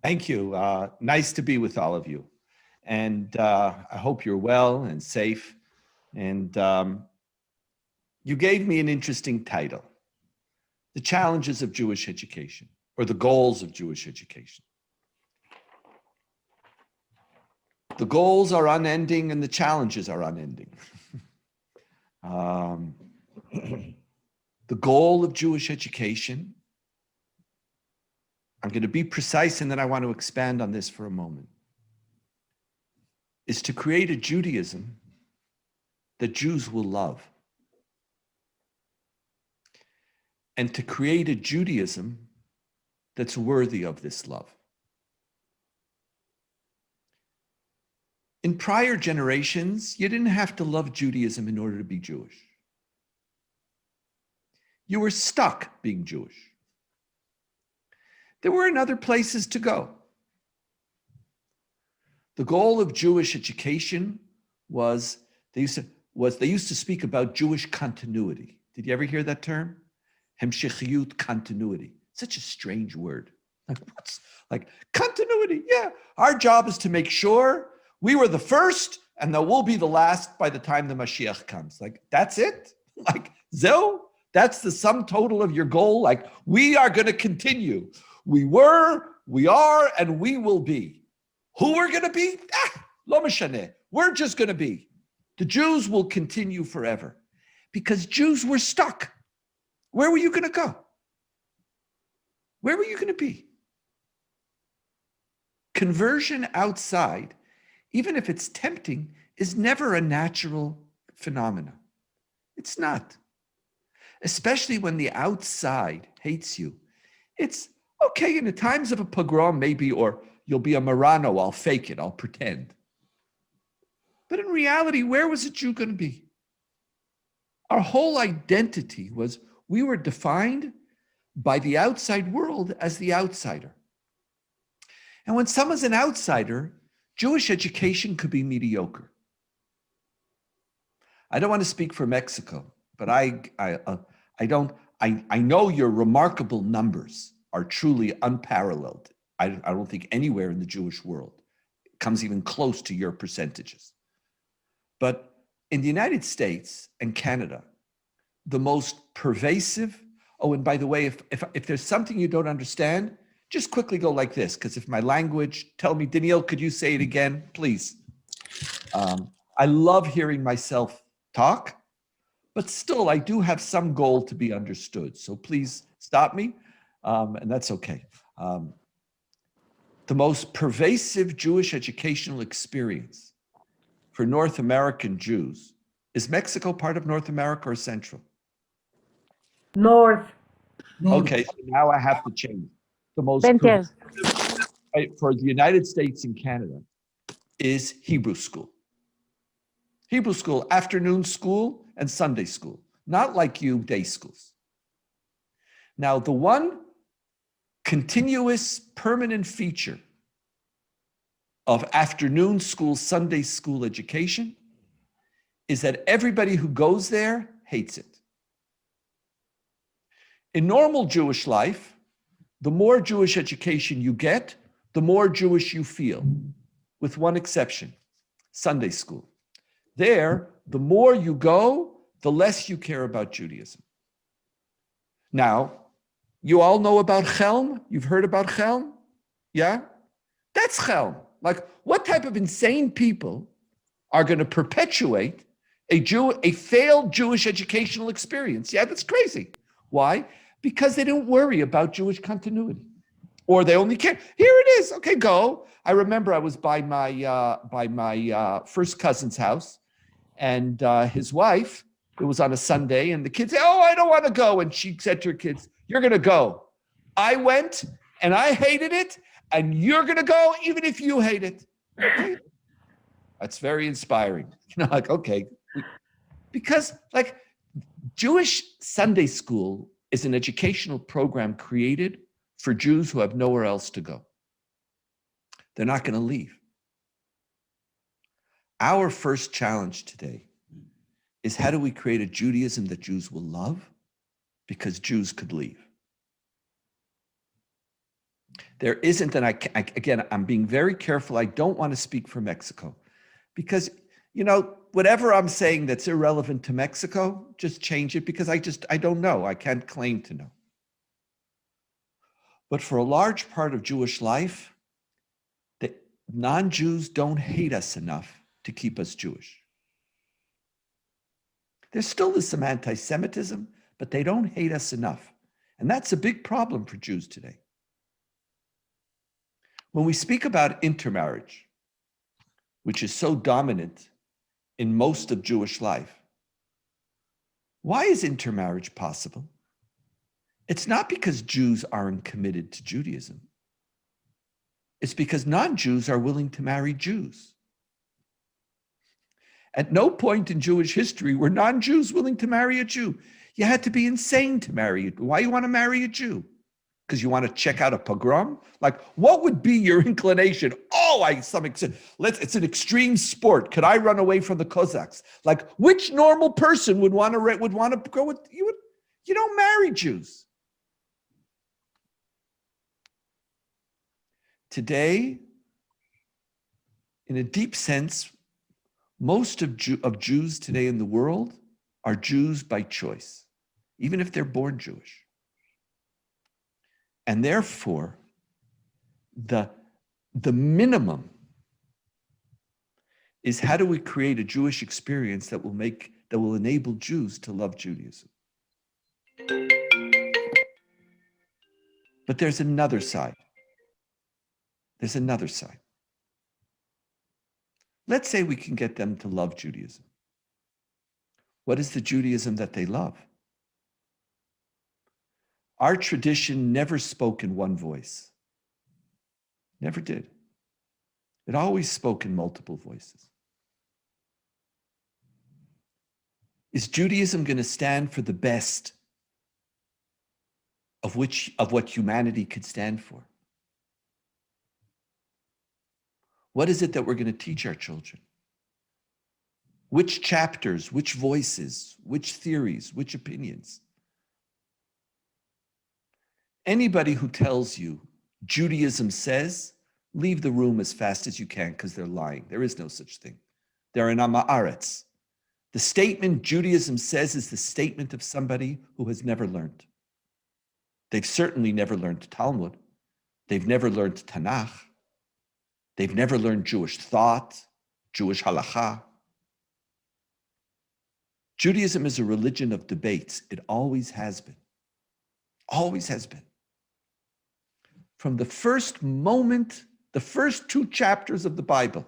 Thank you. Nice to be with all of you. And I hope you're well and safe. And you gave me an interesting title, The Challenges of Jewish Education, or the Goals of Jewish Education. The goals are unending and the challenges are unending. The goal of Jewish education, I'm going to be precise and then I want to expand on this for a moment, is to create a Judaism that Jews will love. And to create a Judaism that's worthy of this love. In prior generations, you didn't have to love Judaism in order to be Jewish. You were stuck being Jewish. There weren't other places to go. The goal of Jewish education was they used to speak about Jewish continuity. Did you ever hear that term? Hemshechiyut, continuity. Such a strange word. Like continuity? Yeah. Our job is to make sure we were the first and that we'll be the last by the time the Mashiach comes. Like, that's it? Like, so that's the sum total of your goal? Like, we are going to continue. We were, we are, and we will be. Who we're going to be? Lo mishaneh. We're just going to be. The Jews will continue forever because Jews were stuck. Where were you going to go? Where were you going to be? Conversion outside, even if it's tempting, is never a natural phenomenon. It's not. Especially when the outside hates you. It's okay in the times of a pogrom, maybe, or you'll be a Marano, I'll fake it, I'll pretend. But in reality, where was a Jew going to be? Our whole identity was we were defined by the outside world as the outsider. And when someone's an outsider, Jewish education could be mediocre. I don't want to speak for Mexico, but I know your remarkable numbers are truly unparalleled. I don't think anywhere in the Jewish world comes even close to your percentages. But in the United States and Canada, the most pervasive, oh, and by the way, if there's something you don't understand, just quickly go like this, because if my language, tell me, Donniel, could you say it again, please? I love hearing myself talk, but still I do have some goal to be understood. So please stop me, and that's okay. The most pervasive Jewish educational experience for North American Jews, is Mexico part of North America or Central? North. Okay, so now I have to change. The most Ventes. for the United States and Canada is Hebrew school. Hebrew school, afternoon school and Sunday school, not like you, day schools. Now, the one continuous permanent feature of afternoon school, Sunday school education is that everybody who goes there hates it. In normal Jewish life, the more Jewish education you get, the more Jewish you feel, with one exception, Sunday school. There, the more you go, the less you care about Judaism. Now, you all know about Shalom? You've heard about Shalom? Yeah? That's Shalom. Like, what type of insane people are going to perpetuate a failed Jewish educational experience? Yeah, that's crazy. Why? Because they don't worry about Jewish continuity, or they only care. Here it is. Okay, go. I remember I was by my first cousin's house, and his wife. It was on a Sunday, and the kids said, "Oh, I don't want to go." And she said to her kids, "You're going to go." I went, and I hated it, and you're going to go, even if you hate it. Okay. That's very inspiring. You know, like, okay, because like Jewish Sunday school is an educational program created for Jews who have nowhere else to go. They're not going to leave. Our first challenge today is, how do we create a Judaism that Jews will love? Because Jews could leave. There isn't, and again, I'm being very careful. I don't want to speak for Mexico because, whatever I'm saying that's irrelevant to Mexico, just change it because I don't know. I can't claim to know. But for a large part of Jewish life, the non-Jews don't hate us enough to keep us Jewish. There still is some anti-Semitism, but they don't hate us enough. And that's a big problem for Jews today. When we speak about intermarriage, which is so dominant in most of Jewish life, why is intermarriage possible? It's not because Jews aren't committed to Judaism. It's because non-Jews are willing to marry Jews. At no point in Jewish history were non-Jews willing to marry a Jew. You had to be insane to marry it. Why you want to marry a Jew? Because you want to check out a pogrom? Like, what would be your inclination? It's an extreme sport. Could I run away from the Cossacks? Like, which normal person would want to go with you? You don't marry Jews. Today, in a deep sense, most of Jews today in the world are Jews by choice, even if they're born Jewish. And therefore, the minimum is how do we create a Jewish experience that will enable Jews to love Judaism? But there's another side. There's another side. Let's say we can get them to love Judaism. What is the Judaism that they love? Our tradition never spoke in one voice. Never did. It always spoke in multiple voices. Is Judaism going to stand for the best of what humanity could stand for? What is it that we're going to teach our children? Which chapters, which voices, which theories, which opinions? Anybody who tells you Judaism says, leave the room as fast as you can because they're lying. There is no such thing. They're an Amaretz. The statement Judaism says is the statement of somebody who has never learned. They've certainly never learned Talmud. They've never learned Tanakh. They've never learned Jewish thought, Jewish halakha. Judaism is a religion of debates. It always has been. Always has been. From the first moment, the first 2 chapters of the Bible,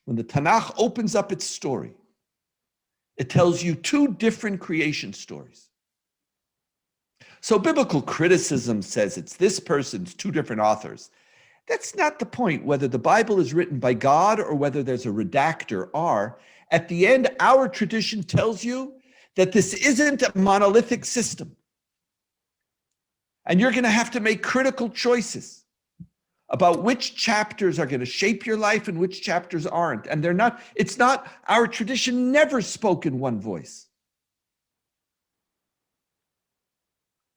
when the Tanakh opens up its story, it tells you 2 different creation stories. So biblical criticism says it's this person's 2 different authors. That's not the point, whether the Bible is written by God or whether there's a redactor R. At the end, our tradition tells you that this isn't a monolithic system. And you're going to have to make critical choices about which chapters are going to shape your life and which chapters aren't. And our tradition never spoke in one voice.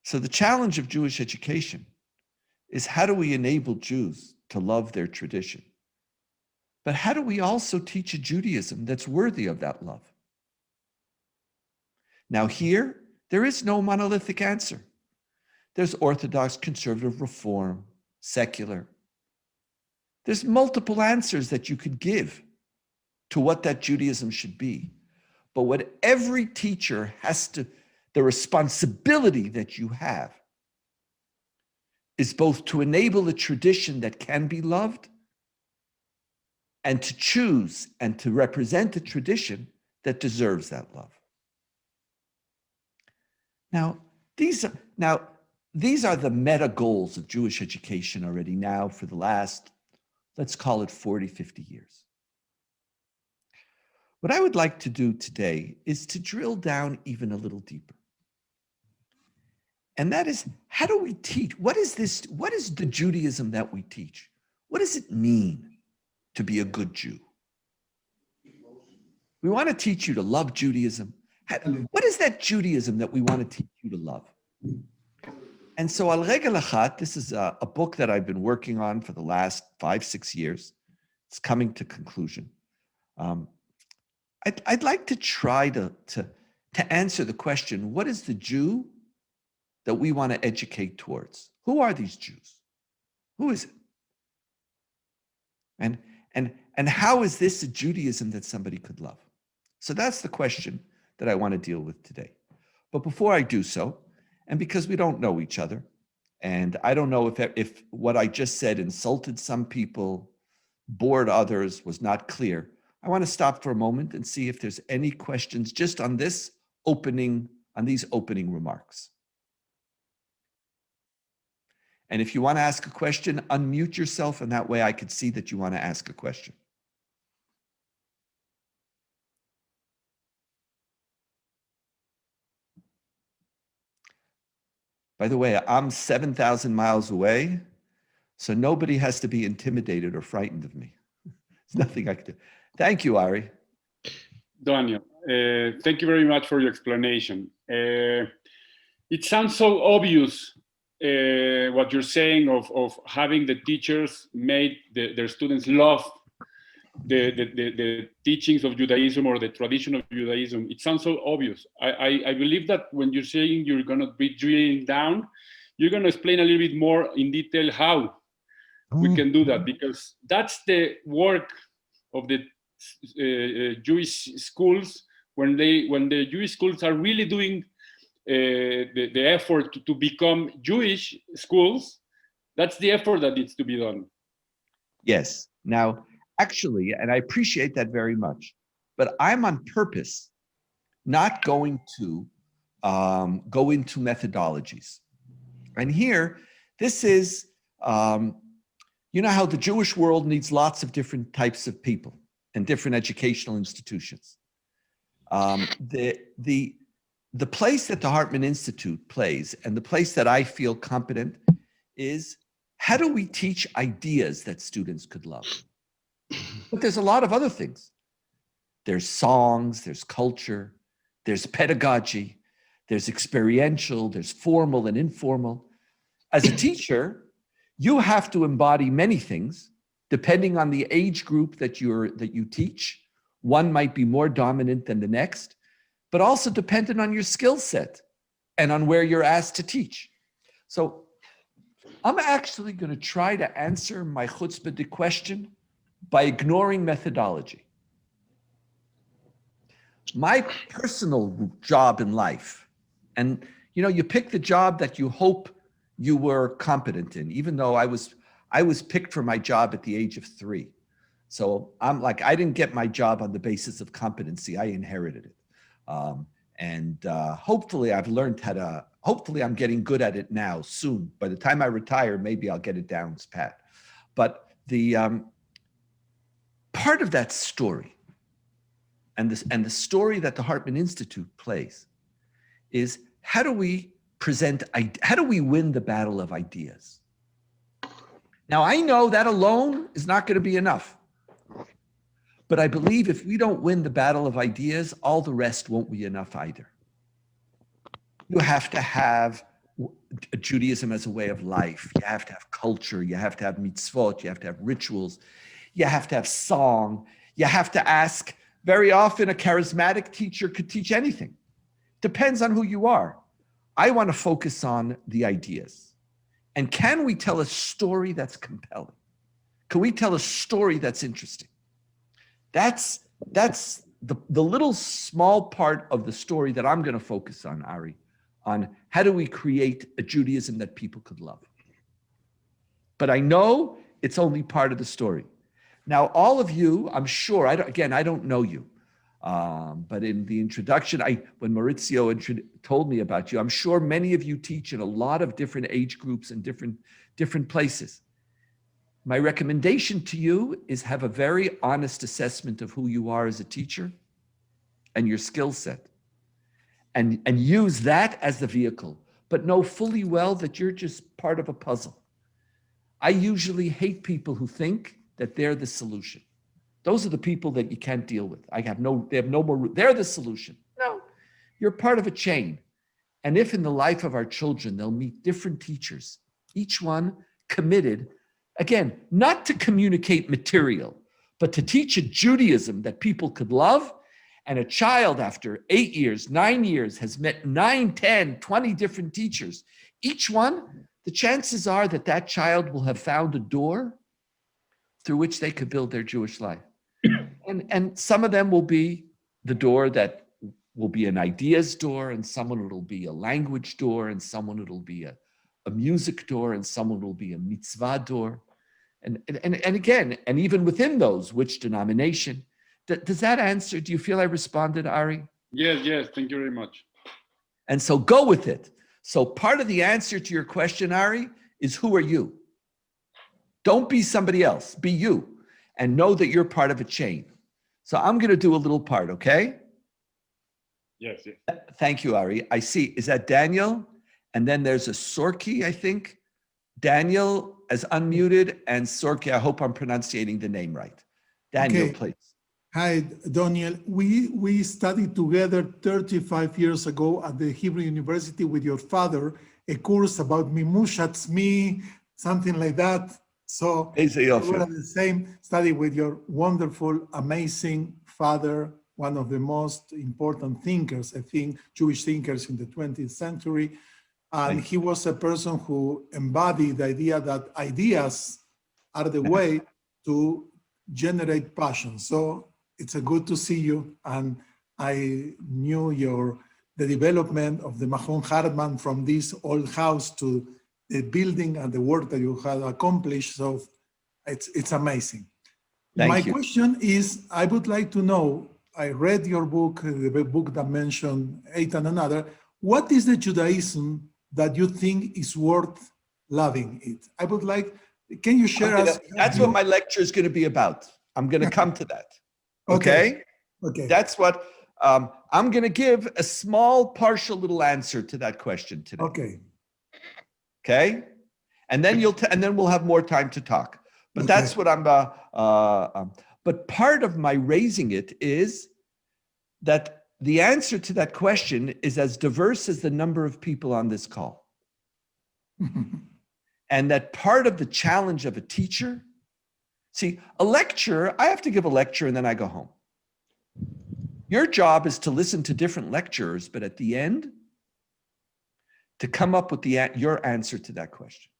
So the challenge of Jewish education is how do we enable Jews to love their tradition? But how do we also teach a Judaism that's worthy of that love? Now here, there is no monolithic answer. There's Orthodox, conservative, reform, secular. There's multiple answers that you could give to what that Judaism should be. But what every teacher the responsibility that you have is both to enable a tradition that can be loved and to choose and to represent a tradition that deserves that love. Now, these are the meta goals of Jewish education already now for the last, let's call it 40, 50 years. What I would like to do today is to drill down even a little deeper. And that is, how do we teach? What is the Judaism that we teach? What does it mean to be a good Jew? We want to teach you to love Judaism. What is that Judaism that we want to teach you to love? And so Al Regel Achat, this is a book that I've been working on for the last 5-6 years. It's coming to conclusion. I'd like to try to answer the question, what is the Jew that we want to educate towards? Who are these Jews? Who is it? And how is this a Judaism that somebody could love? So that's the question that I want to deal with today. But before I do so, and because we don't know each other, and I don't know if what I just said insulted some people, bored others, was not clear, I want to stop for a moment and see if there's any questions just on these opening remarks. And if you want to ask a question, unmute yourself, and that way I could see that you want to ask a question. By the way, I'm 7,000 miles away, so nobody has to be intimidated or frightened of me. There's nothing I can do. Thank you, Ari. Donniel, thank you very much for your explanation. It sounds so obvious what you're saying of having the teachers make their students love the teachings of Judaism or the tradition of Judaism. It sounds so obvious. I believe that when you're saying you're going to be drilling down, you're going to explain a little bit more in detail how we can do that, because that's the work of the Jewish schools when the Jewish schools are really doing the effort to become Jewish schools. That's the effort that needs to be done. Yes. Now, actually, and I appreciate that very much, but I'm on purpose not going to go into methodologies. And here, this is, you know how the Jewish world needs lots of different types of people and different educational institutions. The place that the Hartman Institute plays, and the place that I feel competent, is how do we teach ideas that students could love? But there's a lot of other things. There's songs, there's culture, there's pedagogy, there's experiential, there's formal and informal. As a teacher, you have to embody many things depending on the age group that you teach. One might be more dominant than the next, but also dependent on your skill set and on where you're asked to teach. So I'm actually going to try to answer my chutzpah question by ignoring methodology. My personal job in life, and you pick the job that you hope you were competent in, even though I was picked for my job at the age of 3. So I'm like, I didn't get my job on the basis of competency, I inherited it. Hopefully I've learned hopefully I'm getting good at it now soon. By the time I retire, maybe I'll get it down pat. But the part of that story, and the story that the Hartman Institute plays, is how do we win the battle of ideas? Now, I know that alone is not going to be enough. But I believe if we don't win the battle of ideas, all the rest won't be enough either. You have to have Judaism as a way of life. You have to have culture. You have to have mitzvot. You have to have rituals. You have to have song. You have to ask. Very often, a charismatic teacher could teach anything. Depends on who you are. I want to focus on the ideas. And can we tell a story that's compelling? Can we tell a story that's interesting? That's the little small part of the story that I'm going to focus on, Ari, on how do we create a Judaism that people could love. But I know it's only part of the story. Now, all of you, I'm sure, I don't know you, but in the introduction, when Maurizio told me about you, I'm sure many of you teach in a lot of different age groups and different places. My recommendation to you is have a very honest assessment of who you are as a teacher and your skill set, and use that as the vehicle, but know fully well that you're just part of a puzzle. I usually hate people who think that they're the solution. Those are the people that you can't deal with. They have no more, they're the solution. No, you're part of a chain. And if in the life of our children, they'll meet different teachers, each one committed, again, not to communicate material, but to teach a Judaism that people could love. And a child after 8 years, 9 years has met 9, 10, 20 different teachers. Each one, the chances are that that child will have found a door through which they could build their Jewish life. And some of them will be the door that will be an ideas door, and someone it'll be a language door, and someone it'll be a music door, and someone will be a mitzvah door. And again, and even within those, which denomination? Does that answer? Do you feel I responded, Ari? Yes, thank you very much. And so go with it. So part of the answer to your question, Ari, is who are you? Don't be somebody else, be you, and know that you're part of a chain. So I'm going to do a little part, okay? Yes. Thank you, Ari. I see. Is that Daniel? And then there's a Sorki, I think. Daniel as unmuted, and Sorki, I hope I'm pronouncing the name right. Daniel, Okay. please. Hi, Donniel. We studied together 35 years ago at the Hebrew University with your father, a course about Mimush Atzmi, something like that. So we were at the same study with your wonderful, amazing father, one of the most important thinkers, I think, Jewish thinkers in the 20th century. And he was a person who embodied the idea that ideas are the way to generate passion. So it's a good to see you. And I knew the development of the Mahon Hartman from this old house to the building and the work that you have accomplished. So it's amazing. My question is, I would like to know, I read your book, the book that mentioned Eight and Another. What is the Judaism that you think is worth loving it? I would like, can you share us? That's what my lecture is going to be about. I'm going to come to that. Okay? That's what, I'm going to give a small, partial little answer to that question today. Okay? And then and then we'll have more time to talk. But that's what I'm, but part of my raising it is that the answer to that question is as diverse as the number of people on this call. And that part of the challenge of a teacher, see, a lecture, I have to give a lecture and then I go home. Your job is to listen to different lecturers, but at the end, to come up with your answer to that question.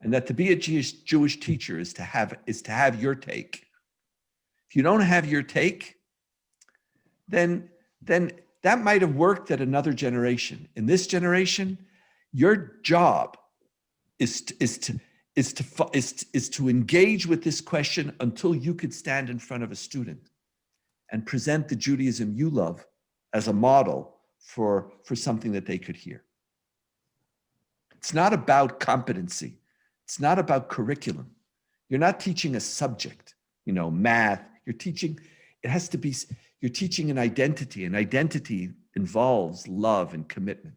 And that to be a Jewish teacher is to have your take. If you don't have your take, then that might have worked at another generation. In this generation, your job is to engage with this question until you could stand in front of a student and present the Judaism you love as a model for something that they could hear. It's not about competency. It's not about curriculum. You're not teaching a subject, math. You're teaching an identity. And identity involves love and commitment.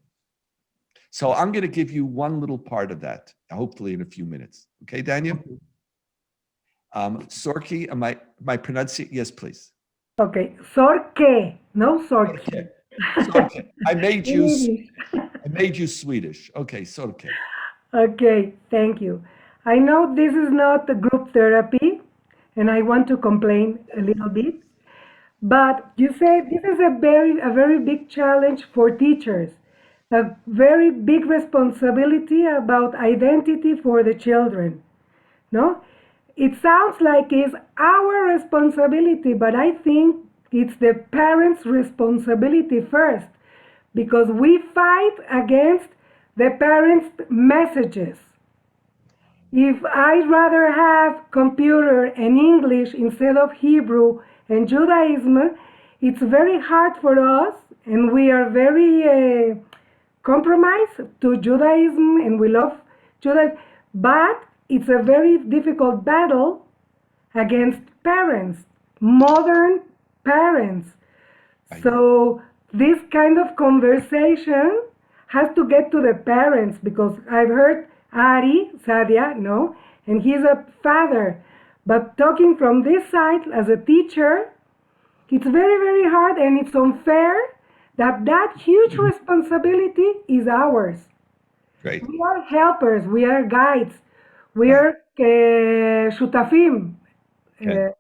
So I'm going to give you one little part of that, hopefully in a few minutes. Okay, Daniel? Sorki, am I pronouncing? Yes, please. Okay, Sorke, no Sorki. Sorke. I made you Swedish. Okay, Sorke. Okay, thank you. I know this is not a group therapy, and I want to complain a little bit, but you said this is a very big challenge for teachers, a very big responsibility about identity for the children. No? It sounds like it's our responsibility, but I think it's the parents' responsibility first, because we fight against the parents' messages. If I'd rather have computer and English instead of Hebrew and Judaism, it's very hard for us, and we are very compromised to Judaism, and we love Judaism, but it's a very difficult battle against parents, modern parents. So this kind of conversation has to get to the parents, because I've heard Ari, Sadia, and he's a father. But talking from this side as a teacher, it's very, very hard, and it's unfair that huge responsibility is ours. Great. We are helpers, we are guides, we Right. are shutafim. Okay.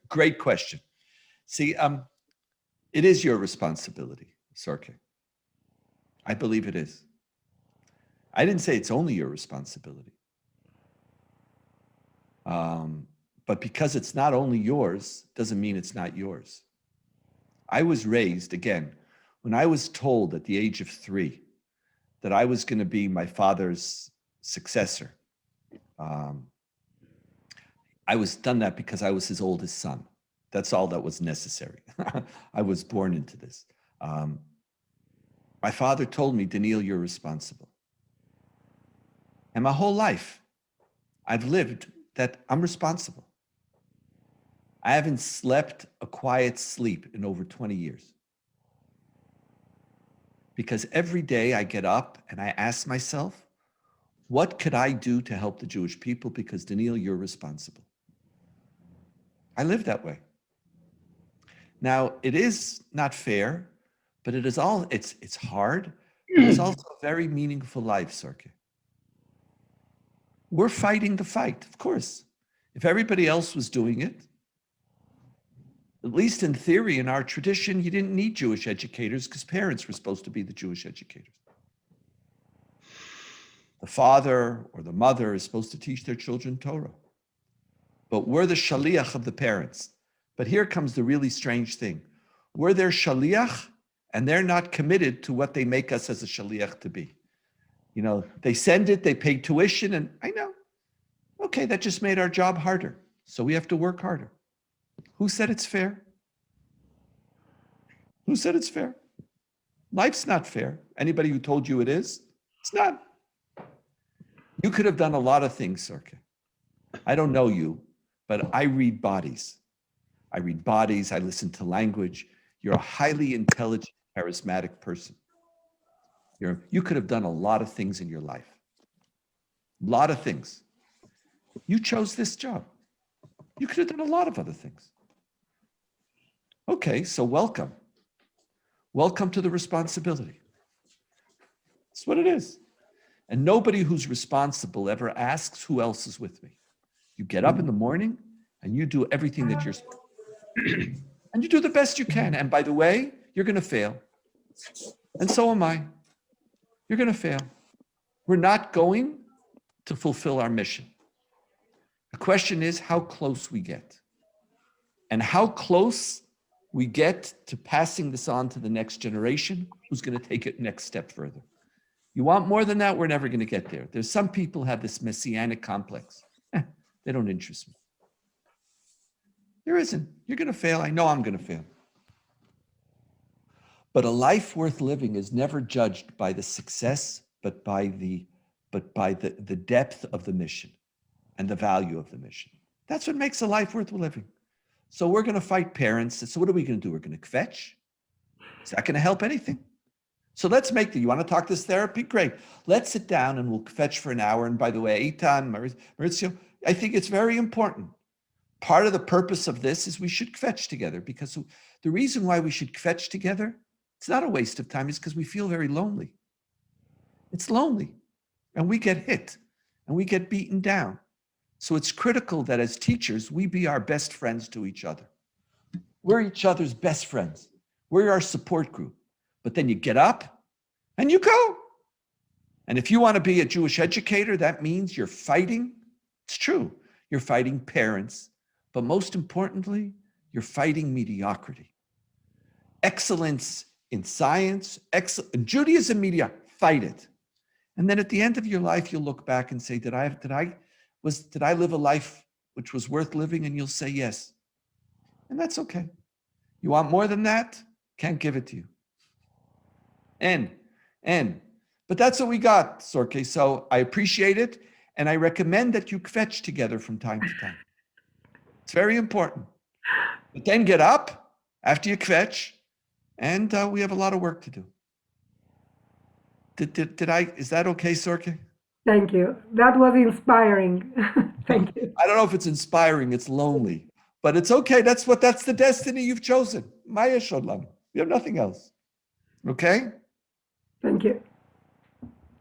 Great question. See, it is your responsibility, Sorke. I believe it is. I didn't say it's only your responsibility. But because it's not only yours, doesn't mean it's not yours. I was raised, again, when I was told at the age of 3 that I was going to be my father's successor, I was done that because I was his oldest son. That's all that was necessary. I was born into this. My father told me, Donniel, you're responsible. And my whole life, I've lived that I'm responsible. I haven't slept a quiet sleep in over 20 years. Because every day I get up and I ask myself, what could I do to help the Jewish people? Because Donniel, you're responsible. I live that way. Now, it is not fair, but it is it's hard, but it's also a very meaningful life, Sorke. We're fighting the fight, of course. If everybody else was doing it, at least in theory, in our tradition, you didn't need Jewish educators because parents were supposed to be the Jewish educators. The father or the mother is supposed to teach their children Torah. But we're the shaliach of the parents. But here comes the really strange thing. We're their shaliach, and they're not committed to what they make us as a shaliach to be. You know, they send it, they pay tuition, and I know. Okay, that just made our job harder. So we have to work harder. Who said it's fair? Who said it's fair? Life's not fair. Anybody who told you it is, it's not. You could have done a lot of things, Sorke. I don't know you, but I read bodies. I read bodies, I listen to language. You're a highly intelligent, charismatic person. You could have done a lot of things in your life. A lot of things. You chose this job. You could have done a lot of other things. Okay, so welcome. Welcome to the responsibility. That's what it is. And nobody who's responsible ever asks who else is with me. You get up in the morning and you do everything that you're supposed to. And you do the best you can. And by the way, you're going to fail. And so am I. You're going to fail. We're not going to fulfill our mission. The question is how close we get. And how close we get to passing this on to the next generation who's going to take it next step further. You want more than that? We're never going to get there. There's some people who have this messianic complex. They don't interest me. There isn't. You're going to fail. I know I'm going to fail. But a life worth living is never judged by the success, but by the depth of the mission and the value of the mission. That's what makes a life worth living. So we're going to fight parents. So what are we going to do? We're going to kvetch. Is that going to help anything? So let's make you want to talk this therapy? Great. Let's sit down and we'll kvetch for an hour. And by the way, Eitan, Maurizio, I think it's very important. Part of the purpose of this is we should kvetch together, because the reason why we should kvetch together, it's not a waste of time, is because we feel very lonely. It's lonely. And we get hit and we get beaten down. So it's critical that as teachers, we be our best friends to each other. We're each other's best friends. We're our support group. But then you get up and you go. And if you want to be a Jewish educator, that means you're fighting. It's true. You're fighting parents. But most importantly, you're fighting mediocrity. Excellence in science, in Judaism, media, fight it. And then at the end of your life, you'll look back and say, did I live a life which was worth living? And you'll say yes. And that's okay. You want more than that? Can't give it to you. But that's what we got, Sorke. So I appreciate it. And I recommend that you kvetch together from time to time. It's very important. But then get up after you kvetch, and we have a lot of work to do. Is that okay, Sorke? Thank you. That was inspiring. Thank you. I don't know if it's inspiring, it's lonely, but it's okay. That's the destiny you've chosen. Maya Shalom. We have nothing else. Okay? Thank you.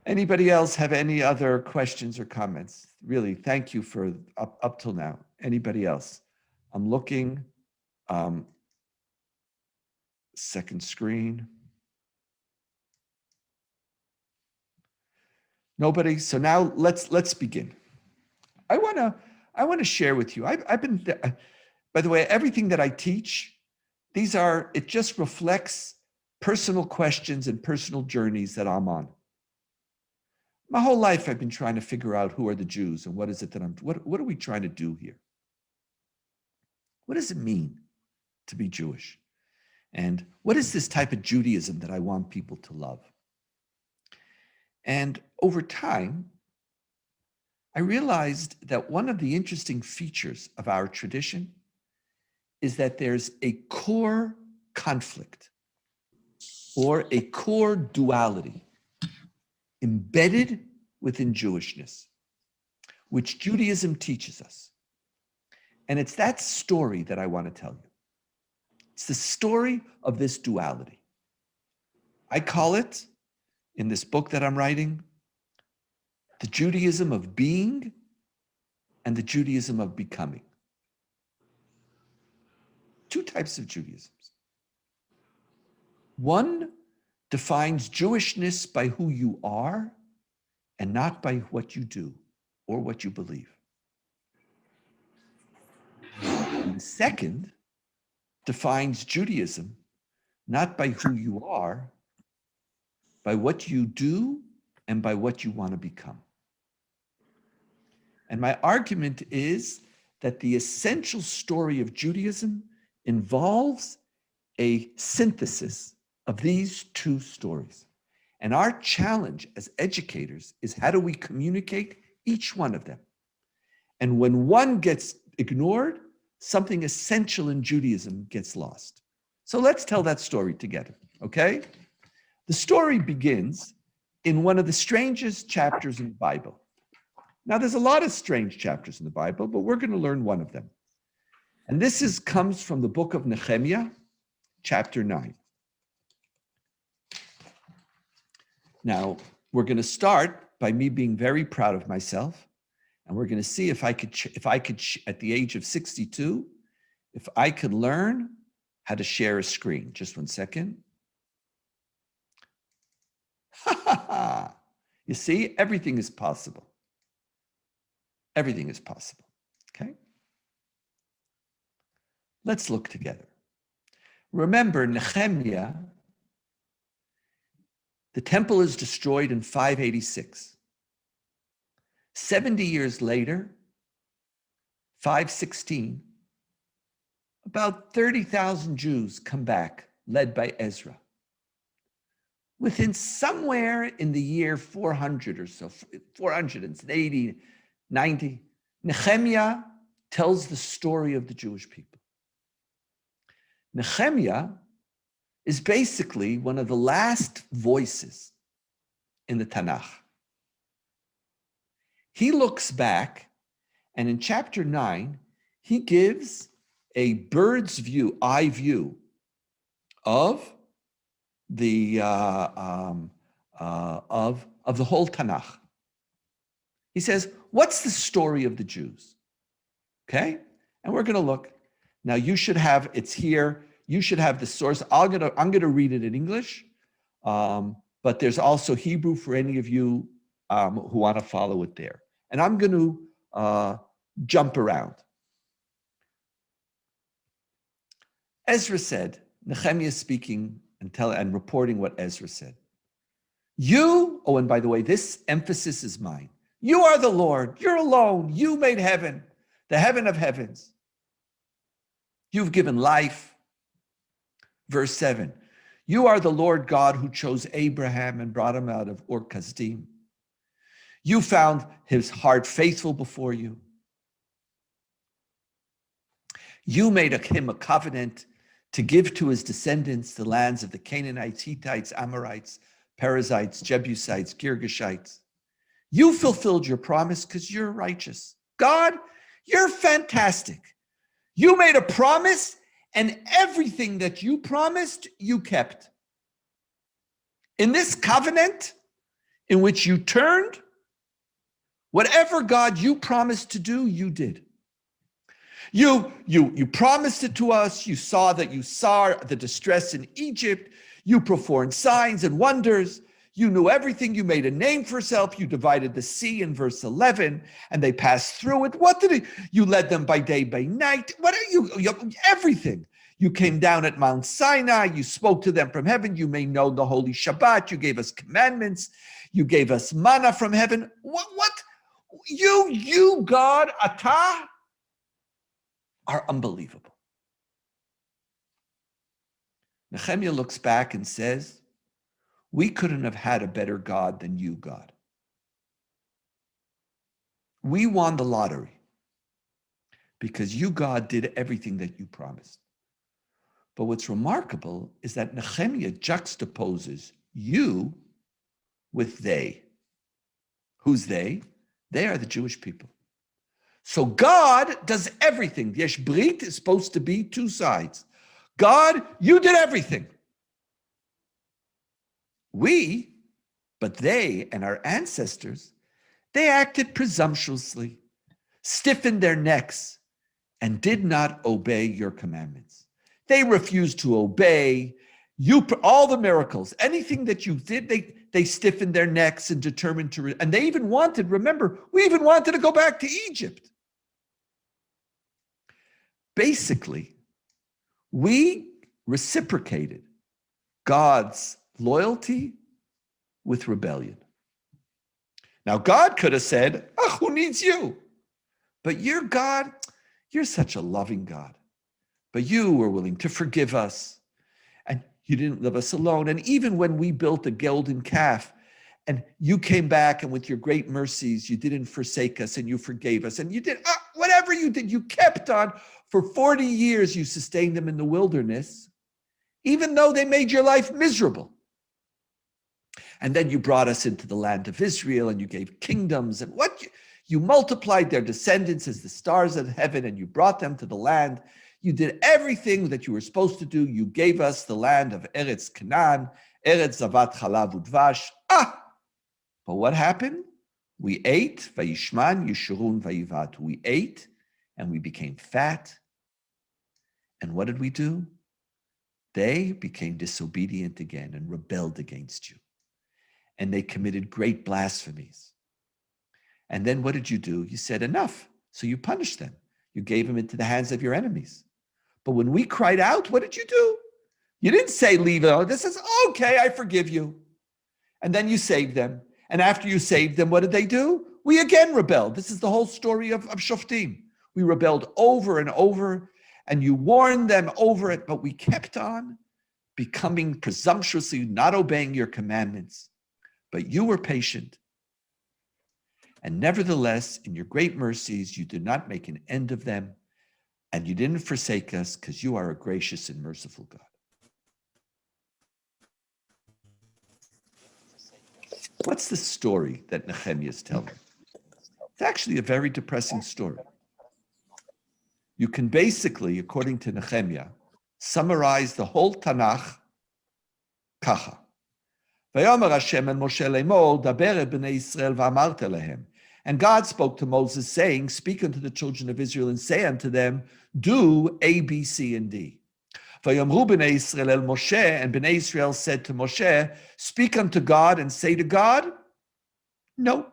Anybody else have any other questions or comments? Really, thank you for up till now. Anybody else? I'm looking. Second screen. Nobody. So now let's begin. I want to share with you. I've been. By the way, everything that I teach, it just reflects personal questions and personal journeys that I'm on. My whole life, I've been trying to figure out who are the Jews and what is it that what are we trying to do here? What does it mean to be Jewish? And what is this type of Judaism that I want people to love? And over time, I realized that one of the interesting features of our tradition is that there's a core conflict or a core duality embedded within Jewishness, which Judaism teaches us. And it's that story that I want to tell you. It's the story of this duality. I call it, in this book that I'm writing, the Judaism of being and the Judaism of becoming. Two types of Judaisms. One defines Jewishness by who you are and not by what you do or what you believe. And the second defines Judaism not by who you are, by what you do and by what you want to become. And my argument is that the essential story of Judaism involves a synthesis of these two stories. And our challenge as educators is how do we communicate each one of them? And when one gets ignored, something essential in Judaism gets lost. So let's tell that story together, okay? The story begins in one of the strangest chapters in the Bible. Now, there's a lot of strange chapters in the Bible, but we're going to learn one of them. And this comes from the book of Nehemiah, chapter 9. Now, we're going to start by me being very proud of myself, and we're going to see if I could, at the age of 62, if I could learn how to share a screen. Just one second. You see, everything is possible. Everything is possible, okay? Let's look together. Remember, Nehemiah, the temple is destroyed in 586. 70 years later, 516, about 30,000 Jews come back, led by Ezra. Within somewhere in the year 400 or so, 480, 90, Nehemiah tells the story of the Jewish people. Nehemiah is basically one of the last voices in the Tanakh. He looks back, and in chapter 9, he gives a bird's view, eye view of the of the whole Tanakh. He says, "What's the story of the Jews?" Okay, and we're going to look. Now you should have it's here. You should have the source. I'm going to read it in English, but there's also Hebrew for any of you who want to follow it there. And I'm going to jump around. Ezra said, Nehemiah speaking and reporting what Ezra said. And by the way, this emphasis is mine. You are the Lord. You're alone. You made heaven, the heaven of heavens. You've given life. Verse 7, you are the Lord God who chose Abraham and brought him out of Ur Kasdim. You found his heart faithful before you. You made him a covenant to give to his descendants the lands of the Canaanites, Hittites, Amorites, Perizzites, Jebusites, Girgashites. You fulfilled your promise because you're righteous. God, you're fantastic. You made a promise and everything that you promised, you kept. In this covenant in which you turned, whatever God you promised to do, you did. You promised it to us. You saw the distress in Egypt. You performed signs and wonders. You knew everything. You made a name for yourself. You divided the sea in verse 11, and they passed through it. You led them by day, by night. Everything. You came down at Mount Sinai. You spoke to them from heaven. You made known the holy Shabbat. You gave us commandments. You gave us manna from heaven. What? You, God, Atah, are unbelievable. Nehemiah looks back and says, we couldn't have had a better God than you, God. We won the lottery because you, God, did everything that you promised. But what's remarkable is that Nehemiah juxtaposes you with they. Who's they? They are the Jewish people. So God does everything. The Yesh Brit is supposed to be two sides. God, you did everything. But they and our ancestors, they acted presumptuously, stiffened their necks, and did not obey your commandments. They refused to obey all the miracles, anything that you did, they stiffened their necks and determined to, and they even wanted, remember, we even wanted to go back to Egypt. Basically, we reciprocated God's loyalty with rebellion. Now, God could have said, who needs you? But you're God, you're such a loving God. But you were willing to forgive us, and you didn't leave us alone. And even when we built a golden calf, and you came back, and with your great mercies, you didn't forsake us, and you forgave us, and you did whatever you did, you kept on. For 40 years, you sustained them in the wilderness, even though they made your life miserable. And then you brought us into the land of Israel, and you gave kingdoms, and you multiplied their descendants as the stars of heaven, and you brought them to the land. You did everything that you were supposed to do. You gave us the land of Eretz Canaan, Eretz Zavat Chalav Udvash. But what happened? We ate, Vayishman, Yeshurun, Vayivat. We ate, and we became fat. And what did we do? They became disobedient again and rebelled against you. And they committed great blasphemies. And then what did you do? You said, enough. So you punished them. You gave them into the hands of your enemies. But when we cried out, what did you do? You didn't say, leave it. This is, okay, I forgive you. And then you saved them. And after you saved them, what did they do? We again rebelled. This is the whole story of Shoftim. We rebelled over and over, and you warned them over it, but we kept on becoming presumptuously, not obeying your commandments. But you were patient. And nevertheless, in your great mercies, you did not make an end of them, and you didn't forsake us, because you are a gracious and merciful God. What's the story that Nehemiah is telling? It's actually a very depressing story. You can basically, according to Nehemiah, summarize the whole Tanakh kacha. Vayomer Hashem and Moshe lemor, daber et bnei Yisrael v'amarte lehem. And God spoke to Moses, saying, speak unto the children of Israel and say unto them, do A, B, C, and D. Vayomru bnei Yisrael el Moshe, and bnei Israel said to Moshe, speak unto God and say to God, no.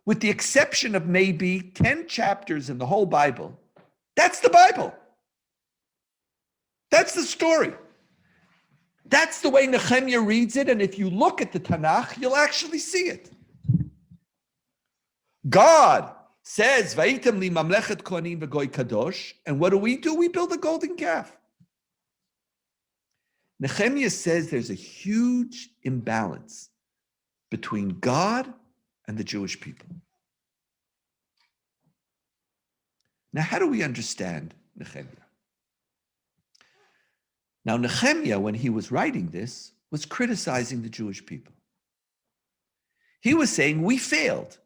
With the exception of maybe 10 chapters in the whole Bible, that's the Bible. That's the story. That's the way Nehemiah reads it, and if you look at the Tanakh, you'll actually see it. God says, "Vaitem li mamlechet kohanim v'goy kadosh," and what do? We build a golden calf. Nehemiah says there's a huge imbalance between God and the Jewish people. Now, how do we understand Nehemiah? Now, Nehemiah, when he was writing this, was criticizing the Jewish people. He was saying, we failed.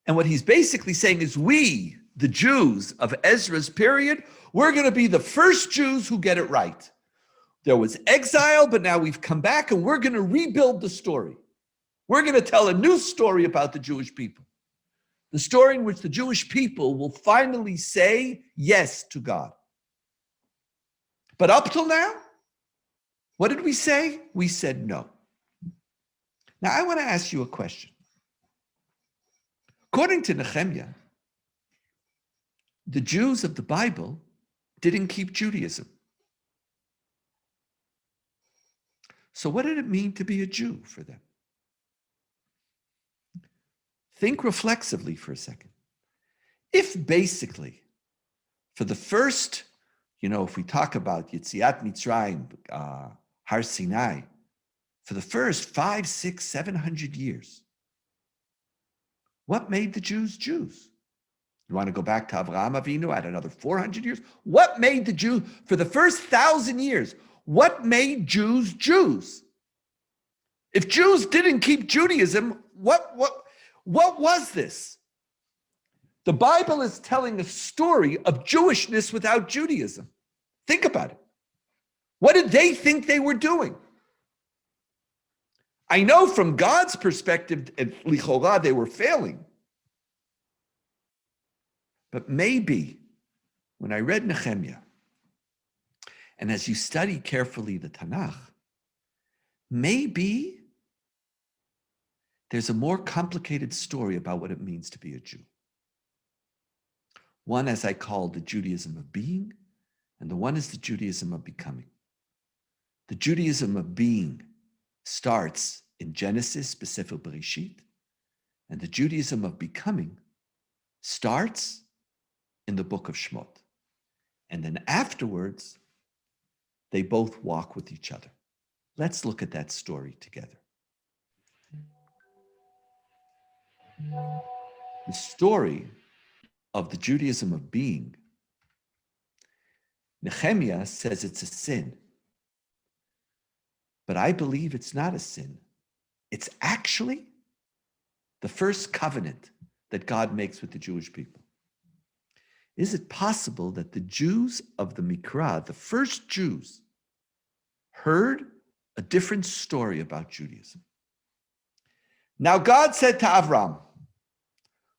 And what he's basically saying is, we the Jews of Ezra's period, we're going to be the first Jews who get it right. There was exile, but now we've come back and we're going to rebuild the story. We're going to tell a new story about the Jewish people. The story in which the Jewish people will finally say yes to God. But up till now, what did we say? We said no. Now, I want to ask you a question. According to Nehemiah, the Jews of the Bible didn't keep Judaism. So what did it mean to be a Jew for them? Think reflexively for a second. If basically, for the first, if we talk about Yetziat Mitzrayim, Har Sinai, for the first 500, 600, 700 years, what made the Jews Jews? You want to go back to Avraham Avinu at another 400 years? What made the Jew, for the first 1,000 years, what made Jews Jews? If Jews didn't keep Judaism, what was this? The Bible is telling a story of Jewishness without Judaism. Think about it. What did they think they were doing? I know from God's perspective, lichora, they were failing. But maybe when I read Nehemiah, and as you study carefully the Tanakh, maybe there's a more complicated story about what it means to be a Jew. One, as I call, the Judaism of being, and the one is the Judaism of becoming. The Judaism of being starts in Genesis, specific Bereshit, and the Judaism of becoming starts in the book of Shmot. And then afterwards, they both walk with each other. Let's look at that story together. The story of the Judaism of being, Nehemiah says it's a sin. But I believe it's not a sin. It's actually the first covenant that God makes with the Jewish people. Is it possible that the Jews of the Mikra, the first Jews, heard a different story about Judaism? Now God said to Avram,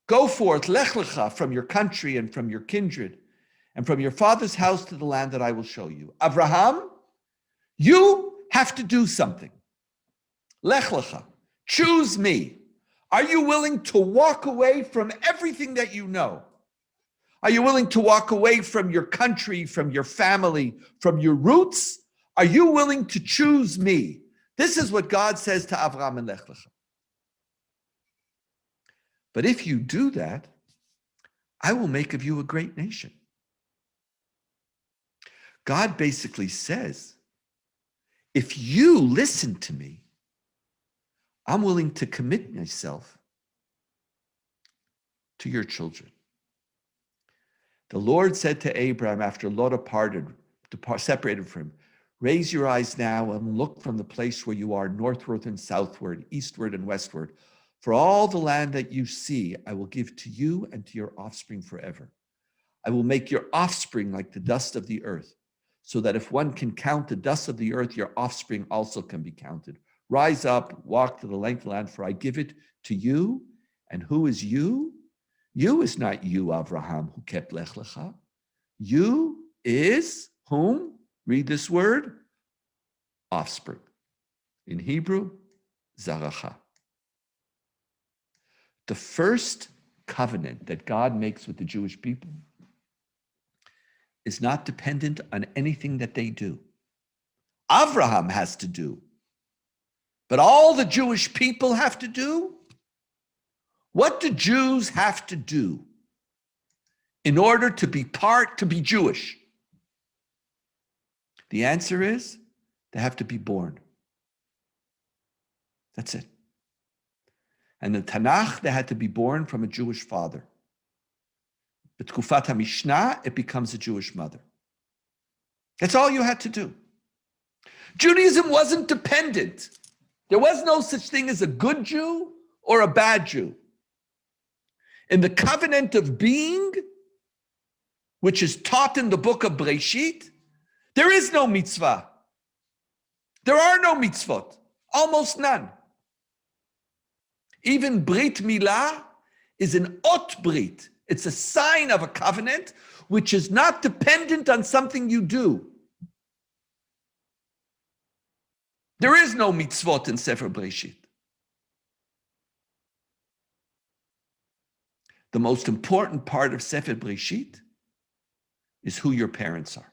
go forth, lech lecha, from your country and from your kindred and from your father's house to the land that I will show you. Abraham, you have to do something. Lech lecha, choose me. Are you willing to walk away from everything that you know? Are you willing to walk away from your country, from your family, from your roots? Are you willing to choose me? This is what God says to Avraham and Lech lecha. But if you do that, I will make of you a great nation. God basically says, if you listen to me, I'm willing to commit myself to your children. The Lord said to Abraham after Lot separated from him, raise your eyes now and look from the place where you are northward and southward, eastward and westward. For all the land that you see, I will give to you and to your offspring forever. I will make your offspring like the dust of the earth, so that if one can count the dust of the earth, your offspring also can be counted. Rise up, walk to the length of the land, for I give it to you. And who is you? You is not you, Avraham, who kept Lech Lecha. You is whom? Read this word. Offspring. In Hebrew, Zaracha. The first covenant that God makes with the Jewish people is not dependent on anything that they do. Avraham has to do. But all the Jewish people have to do? What do Jews have to do in order to be Jewish? The answer is they have to be born. That's it. And in Tanakh, they had to be born from a Jewish father. But Kufat HaMishnah, it becomes a Jewish mother. That's all you had to do. Judaism wasn't dependent. There was no such thing as a good Jew or a bad Jew. In the covenant of being, which is taught in the book of Breshit, there is no mitzvah. There are no mitzvot, almost none. Even Brit Milah is an ot brit. It's a sign of a covenant which is not dependent on something you do. There is no mitzvot in Sefer Breshit. The most important part of Sefer Breshit is who your parents are.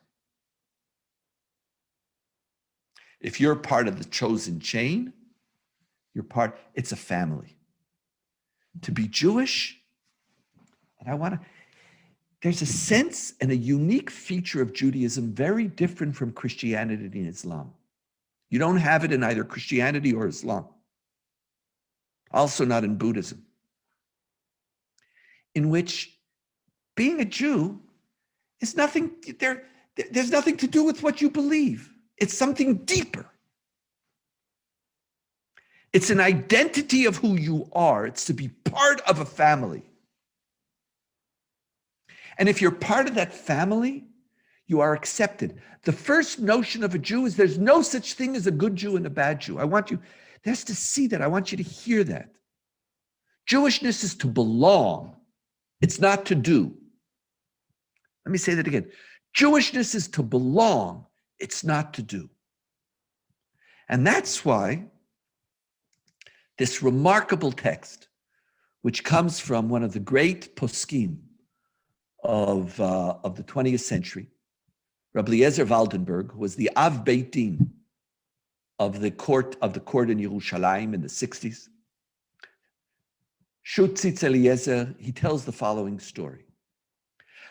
If you're part of the chosen chain, it's a family. To be Jewish, and there's a sense and a unique feature of Judaism very different from Christianity and Islam. You don't have it in either Christianity or Islam. Also not in Buddhism. In which being a Jew is nothing, there's nothing to do with what you believe. It's something deeper. It's an identity of who you are. It's to be part of a family. And if you're part of that family, you are accepted. The first notion of a Jew is there's no such thing as a good Jew and a bad Jew. I want you just to see that. I want you to hear that. Jewishness is to belong. It's not to do. Let me say that again. Jewishness is to belong. It's not to do. And that's why this remarkable text, which comes from one of the great poskim of the 20th century, Rabbi Eliezer Waldenberg, who was the Av Beit Din of the court in Jerusalem in the 60s. Shutzitz Eliezer, he tells the following story.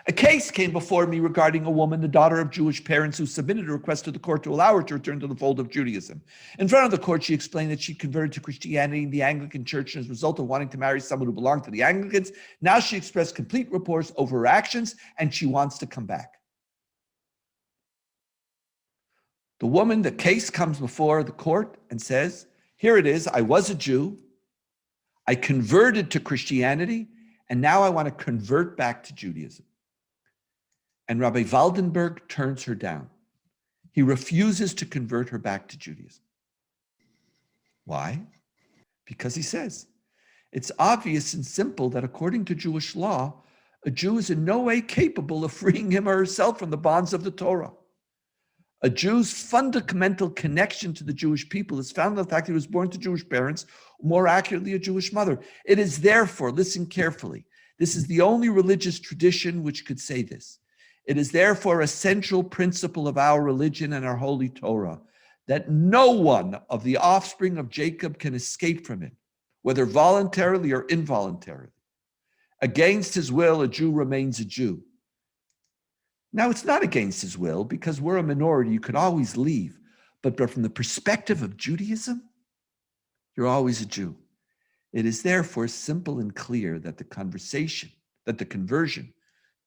A case came before me regarding a woman, the daughter of Jewish parents, who submitted a request to the court to allow her to return to the fold of Judaism. In front of the court, she explained that she converted to Christianity in the Anglican Church, and as a result of wanting to marry someone who belonged to the Anglicans, now she expressed complete remorse over her actions, and she wants to come back. The woman, the case comes before the court and says, here it is, I was a Jew, I converted to Christianity, and now I want to convert back to Judaism. And Rabbi Waldenberg turns her down. He refuses to convert her back to Judaism. Why? Because he says, it's obvious and simple that according to Jewish law, a Jew is in no way capable of freeing him or herself from the bonds of the Torah. A Jew's fundamental connection to the Jewish people is found in the fact that he was born to Jewish parents, more accurately, a Jewish mother. It is therefore, listen carefully, this is the only religious tradition which could say this. It is therefore a central principle of our religion and our holy Torah that no one of the offspring of Jacob can escape from it, whether voluntarily or involuntarily. Against his will, a Jew remains a Jew. Now, it's not against his will because we're a minority. You could always leave. But from the perspective of Judaism, you're always a Jew. It is therefore simple and clear that the conversion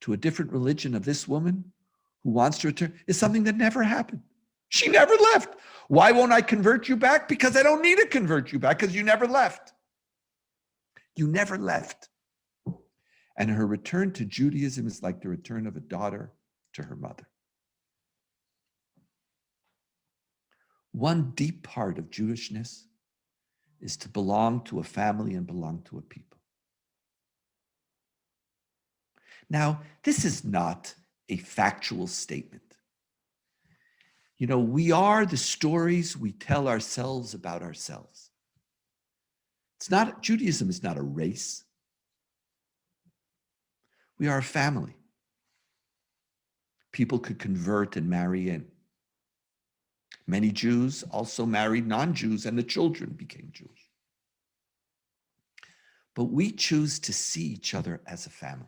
to a different religion of this woman who wants to return is something that never happened. She never left. Why won't I convert you back? Because I don't need to convert you back because you never left. You never left. And her return to Judaism is like the return of a daughter to her mother. One deep part of Jewishness is to belong to a family and belong to a people. Now, this is not a factual statement. You know, we are the stories we tell ourselves about ourselves. Judaism is not a race. We are a family. People could convert and marry in. Many Jews also married non-Jews and the children became Jewish. But we choose to see each other as a family.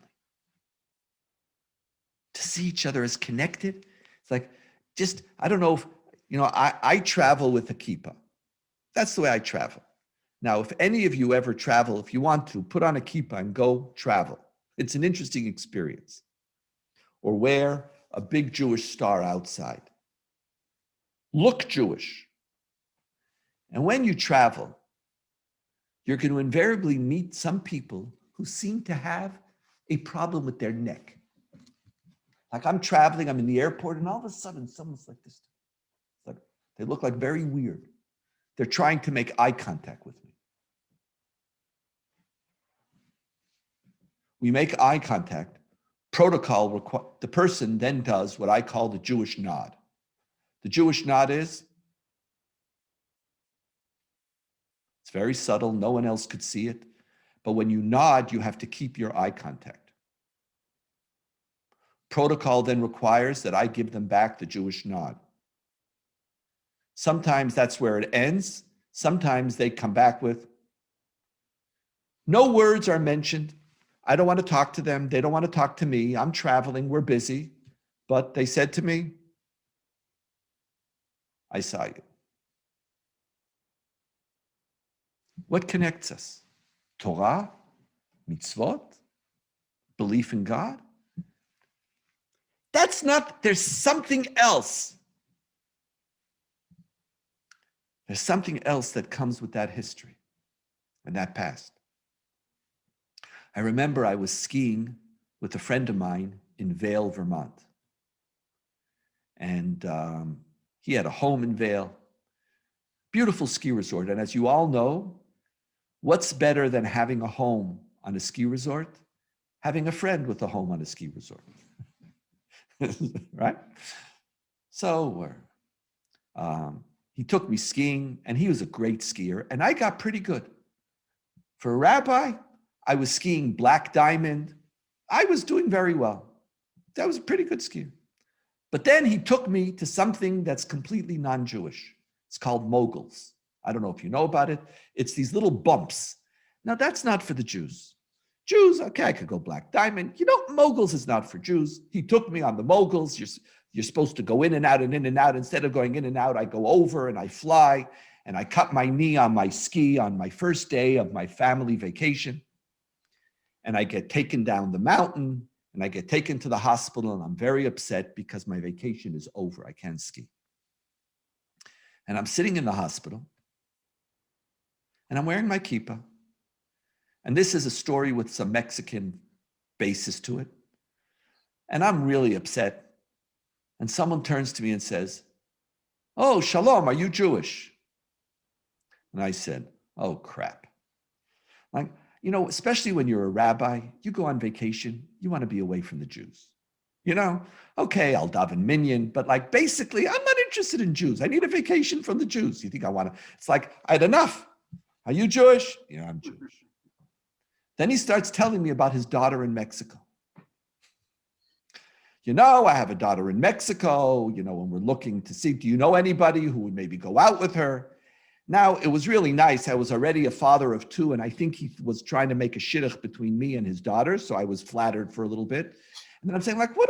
To see each other as connected. It's like, I don't know if, I travel with a kippah. That's the way I travel. Now, if any of you ever travel, if you want to, put on a kippah and go travel. It's an interesting experience. Or wear a big Jewish star outside. Look Jewish. And when you travel, you're going to invariably meet some people who seem to have a problem with their neck. Like I'm traveling, I'm in the airport, and all of a sudden someone's like this. Like they look like very weird. They're trying to make eye contact with me. We make eye contact. Protocol, the person then does what I call the Jewish nod. The Jewish nod is, it's very subtle, no one else could see it. But when you nod, you have to keep your eye contact. Protocol then requires that I give them back the Jewish nod. Sometimes that's where it ends. Sometimes they come back with, no words are mentioned. I don't want to talk to them. They don't want to talk to me. I'm traveling. We're busy. But they said to me, I saw you. What connects us? Torah, mitzvot, belief in God? That's not, there's something else. There's something else that comes with that history and that past. I remember I was skiing with a friend of mine in Vail, Vermont. And he had a home in Vail, beautiful ski resort. And as you all know, what's better than having a home on a ski resort? Having a friend with a home on a ski resort, right? So he took me skiing, and he was a great skier, and I got pretty good. For a rabbi, I was skiing Black Diamond. I was doing very well. I was a pretty good skier. But then he took me to something that's completely non-Jewish. It's called moguls. I don't know if you know about it. It's these little bumps. Now, that's not for the Jews. Jews, okay, I could go Black Diamond. You know, moguls is not for Jews. He took me on the moguls. You're supposed to go in and out and in and out. Instead of going in and out, I go over and I fly, and I cut my knee on my ski on my first day of my family vacation. And I get taken down the mountain, and I get taken to the hospital, and I'm very upset because my vacation is over. I can't ski. And I'm sitting in the hospital, and I'm wearing my kippah. And this is a story with some Mexican basis to it. And I'm really upset. And someone turns to me and says, "Oh, Shalom, are you Jewish?" And I said, "Oh, crap." Like, you know, especially when you're a rabbi, you go on vacation, you want to be away from the Jews. You know, okay, I'll daven minyan, but like basically, I'm not interested in Jews. I need a vacation from the Jews. You think I want to? It's like, I had enough. Are you Jewish? Yeah, I'm Jewish. Then he starts telling me about his daughter in Mexico. You know, I have a daughter in Mexico, you know, and we're looking to see, do you know anybody who would maybe go out with her? Now, it was really nice. I was already a father of two, and I think he was trying to make a shidduch between me and his daughter, so I was flattered for a little bit. And then I'm saying, like, who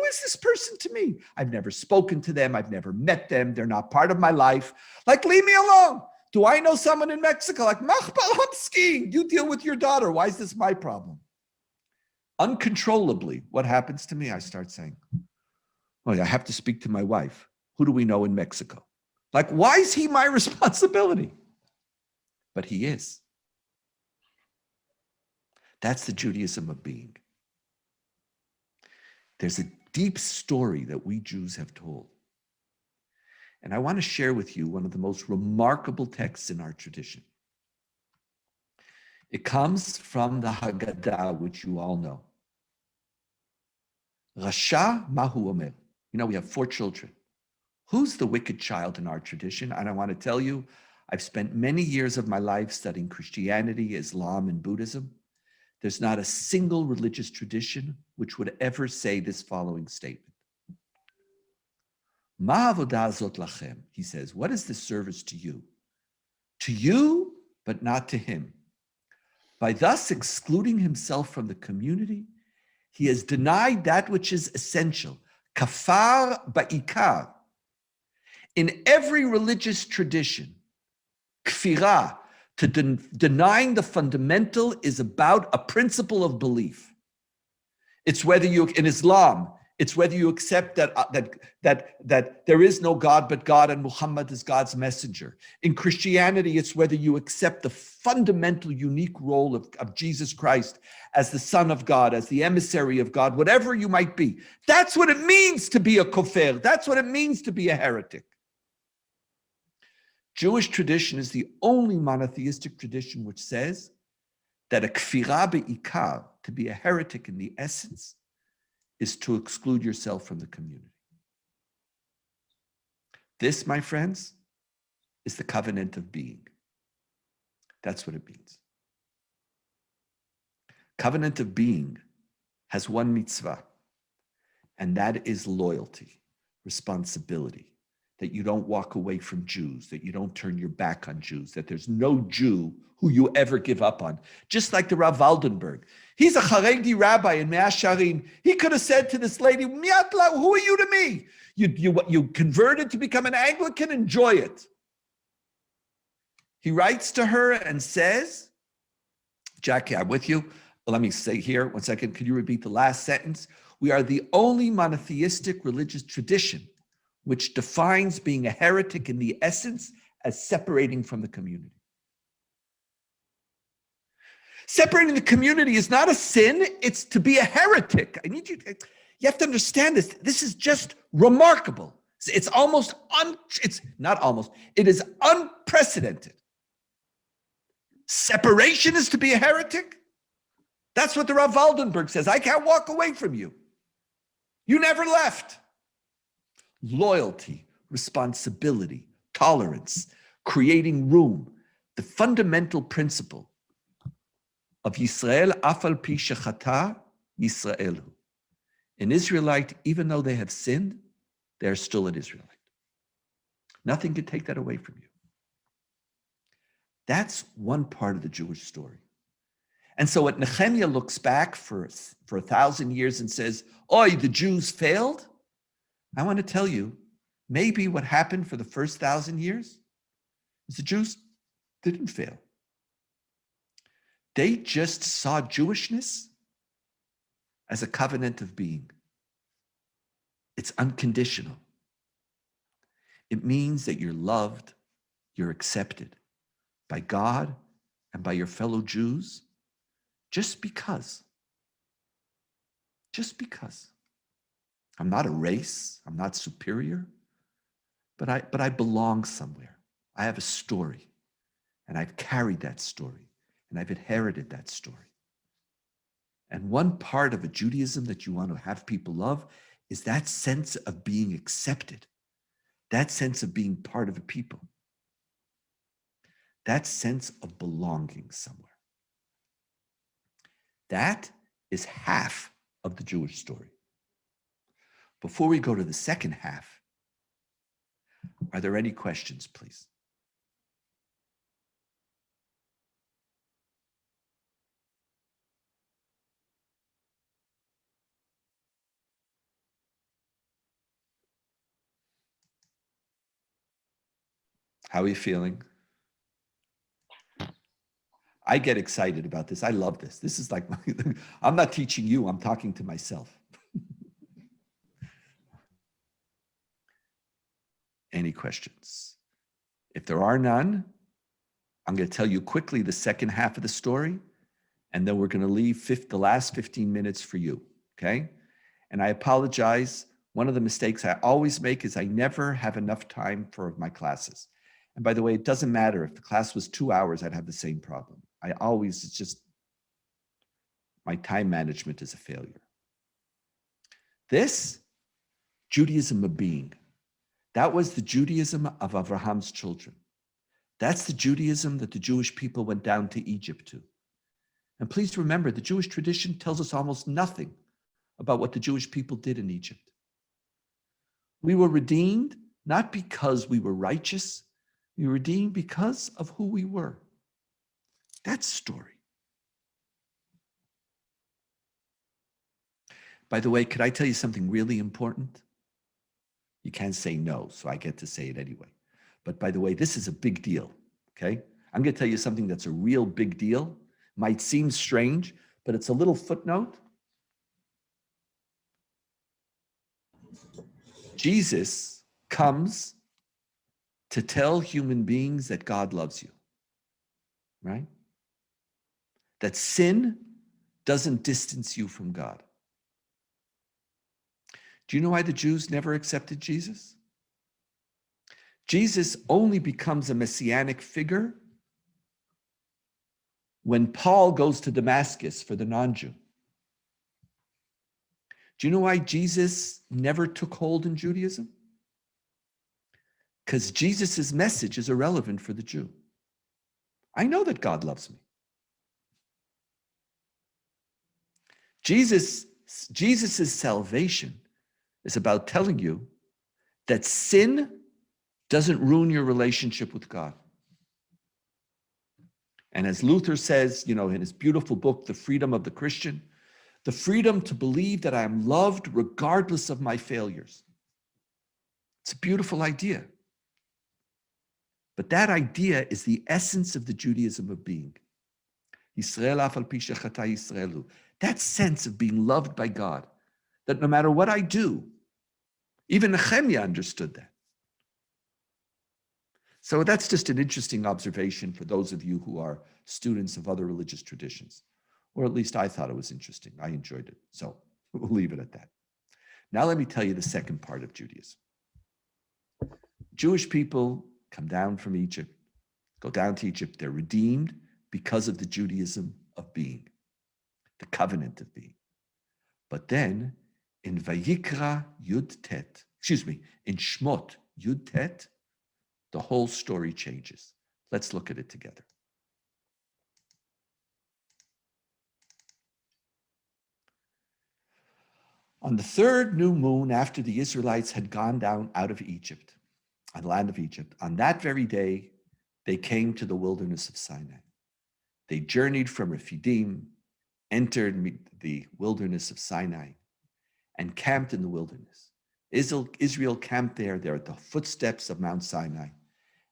is this person to me? I've never spoken to them. I've never met them. They're not part of my life. Like, leave me alone. Do I know someone in Mexico? Like, I'm skiing. You deal with your daughter. Why is this my problem? Uncontrollably, what happens to me? I start saying, oh, I have to speak to my wife. Who do we know in Mexico? Like, why is he my responsibility? But he is. That's the Judaism of being. There's a deep story that we Jews have told. And I want to share with you one of the most remarkable texts in our tradition. It comes from the Haggadah, which you all know. Rasha Mahu Omer. You know, we have 4 children. Who's the wicked child in our tradition? And I want to tell you, I've spent many years of my life studying Christianity, Islam, and Buddhism. There's not a single religious tradition which would ever say this following statement. Ma avodah zot lachem, he says, what is this service to you? To you, but not to him. By thus excluding himself from the community, he has denied that which is essential. Kafar ba'ikar. In every religious tradition, kfirah, denying the fundamental is about a principle of belief. It's whether you, in Islam, It's whether you accept that there is no God but God and Muhammad is God's messenger. In Christianity, it's whether you accept the fundamental unique role of Jesus Christ as the Son of God, as the emissary of God, whatever you might be. That's what it means to be a kofir. That's what it means to be a heretic. Jewish tradition is the only monotheistic tradition which says that a kfira be'ikar, to be a heretic in the essence, is to exclude yourself from the community. This, my friends, is the covenant of being. That's what it means. Covenant of being has one mitzvah, and that is loyalty, responsibility, that you don't walk away from Jews, that you don't turn your back on Jews, that there's no Jew who you ever give up on. Just like the Rav Waldenberg. He's a Haredi rabbi in Mea Shearim. He could have said to this lady, Miatla, who are you to me? You converted to become an Anglican, enjoy it. He writes to her and says, Jackie, I'm with you. Let me say here, 1 second, could you repeat the last sentence? We are the only monotheistic religious tradition which defines being a heretic in the essence as separating from the community. Separating the community is not a sin, it's to be a heretic. You have to understand this. This is just remarkable. It is unprecedented. Separation is to be a heretic? That's what the Rav Waldenberg says. I can't walk away from you. You never left. Loyalty, responsibility, tolerance, creating room, the fundamental principle of Yisrael, afal pi shechata Yisraelu. An Israelite, even though they have sinned, they're still an Israelite. Nothing can take that away from you. That's one part of the Jewish story. And so when Nehemiah looks back for 1,000 years and says, oh, the Jews failed, I want to tell you, maybe what happened for the first 1,000 years is the Jews didn't fail. They just saw Jewishness as a covenant of being. It's unconditional. It means that you're loved, you're accepted by God and by your fellow Jews just because. Just because. I'm not a race, I'm not superior, but I belong somewhere. I have a story, and I've carried that story, and I've inherited that story. And one part of a Judaism that you want to have people love is that sense of being accepted, that sense of being part of a people, that sense of belonging somewhere. That is half of the Jewish story. Before we go to the second half, are there any questions, please? How are you feeling? I get excited about this. I love this. This is like, I'm not teaching you, I'm talking to myself. Any questions? If there are none, I'm going to tell you quickly the second half of the story, and then we're going to leave the last 15 minutes for you, okay? And I apologize. One of the mistakes I always make is I never have enough time for my classes. And by the way, it doesn't matter. If the class was 2 hours, I'd have the same problem. It's just, my time management is a failure. This, Judaism of being, that was the Judaism of Abraham's children. That's the Judaism that the Jewish people went down to Egypt to. And please remember, the Jewish tradition tells us almost nothing about what the Jewish people did in Egypt. We were redeemed not because we were righteous, we were redeemed because of who we were. That's the story. By the way, could I tell you something really important? You can't say no, so I get to say it anyway. But by the way, this is a big deal, okay? I'm going to tell you something that's a real big deal. Might seem strange, but it's a little footnote. Jesus comes to tell human beings that God loves you, right? That sin doesn't distance you from God. Do you know why the Jews never accepted Jesus? Jesus only becomes a messianic figure when Paul goes to Damascus for the non-Jew. Do you know why Jesus never took hold in Judaism? Because Jesus' message is irrelevant for the Jew. I know that God loves me. Jesus' salvation is about telling you that sin doesn't ruin your relationship with God. And as Luther says, in his beautiful book, The Freedom of the Christian, the freedom to believe that I am loved regardless of my failures. It's a beautiful idea. But that idea is the essence of the Judaism of being. Yisrael af al pi shechata Yisraelu. That sense of being loved by God, that no matter what I do, even Nehemiah understood that. So that's just an interesting observation for those of you who are students of other religious traditions. Or at least I thought it was interesting. I enjoyed it. So we'll leave it at that. Now let me tell you the second part of Judaism. Jewish people come down from Egypt, go down to Egypt. They're redeemed because of the Judaism of being, the covenant of being. But then in Vayikra Yud Tet, in Shmot Yud Tet, the whole story changes. Let's look at it together. On the third new moon after the Israelites had gone down out of Egypt, on the land of Egypt, on that very day, they came to the wilderness of Sinai. They journeyed from Rephidim, entered the wilderness of Sinai, and camped in the wilderness. Israel camped there. They're at the footsteps of Mount Sinai.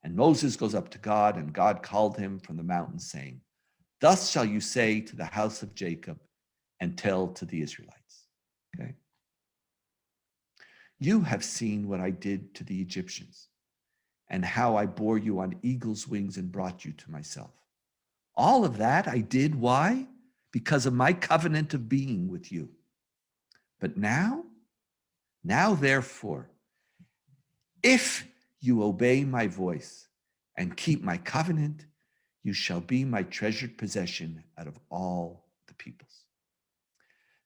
And Moses goes up to God, and God called him from the mountain, saying, "Thus shall you say to the house of Jacob and tell to the Israelites." Okay? "You have seen what I did to the Egyptians and how I bore you on eagle's wings and brought you to myself. All of that I did, why? Because of my covenant of being with you. But now therefore, if you obey my voice and keep my covenant, you shall be my treasured possession out of all the peoples."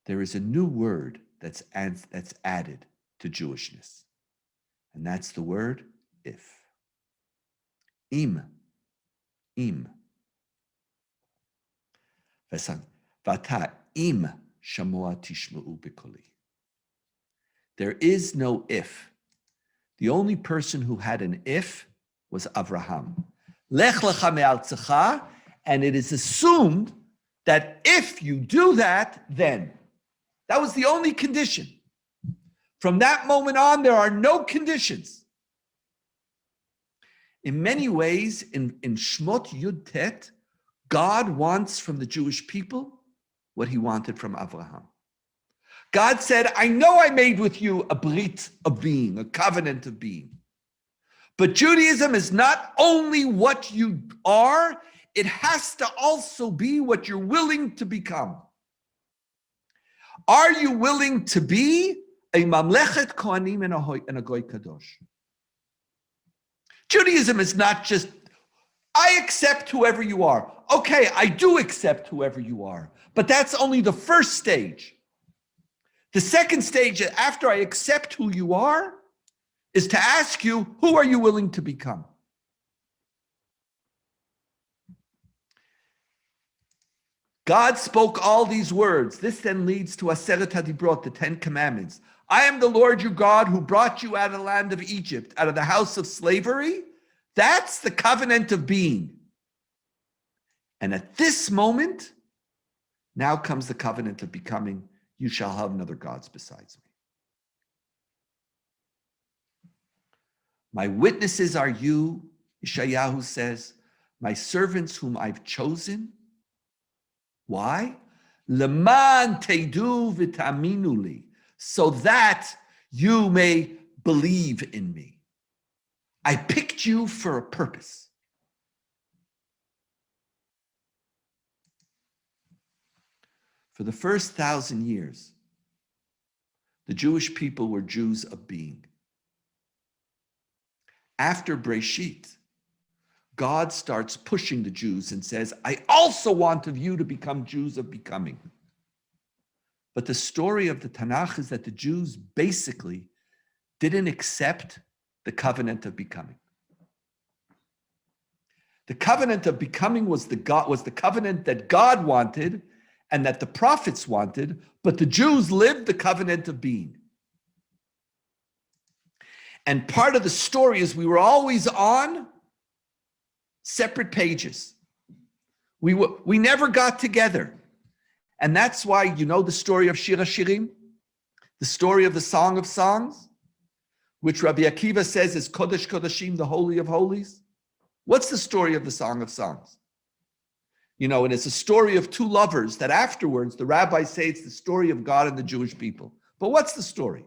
There is a new word that's added to Jewishness, and that's the word if. Im. Vata im shamoa tishma'u b'koli. There is no if. The only person who had an if was Avraham. Lech lecha me'artzecha, and it is assumed that if you do that, then. That was the only condition. From that moment on, there are no conditions. In many ways, in Shmot Yud Tet, God wants from the Jewish people what he wanted from Avraham. God said, "I know I made with you a brit of being, a covenant of being. But Judaism is not only what you are, it has to also be what you're willing to become. Are you willing to be a mamlechet kohanim and a goy kadosh?" Judaism is not just, I accept whoever you are. Okay, I do accept whoever you are, but that's only the first stage. The second stage, after I accept who you are, is to ask you, who are you willing to become? God spoke all these words. This then leads to Aseret HaDibrot, the 10 Commandments. I am the Lord your God who brought you out of the land of Egypt, out of the house of slavery. That's the covenant of being. And at this moment, now comes the covenant of becoming. You shall have no other gods besides me. My witnesses are you, Yeshayahu says, my servants whom I've chosen. Why? Leman teidu v'taminu li, so that you may believe in me. I picked you for a purpose. For the first 1,000 years, the Jewish people were Jews of being. After Breshit, God starts pushing the Jews and says, I also want of you to become Jews of becoming. But the story of the Tanakh is that the Jews basically didn't accept the covenant of becoming. The covenant of becoming was the covenant that God wanted and that the prophets wanted, but the Jews lived the covenant of being. And part of the story is we were always on separate pages. We never got together. And that's why, you know the story of Shir HaShirim, the story of the Song of Songs, which Rabbi Akiva says is Kodesh Kodeshim, the Holy of Holies. What's the story of the Song of Songs? You know, and it's a story of two lovers that afterwards the rabbis say it's the story of God and the Jewish people. But what's the story?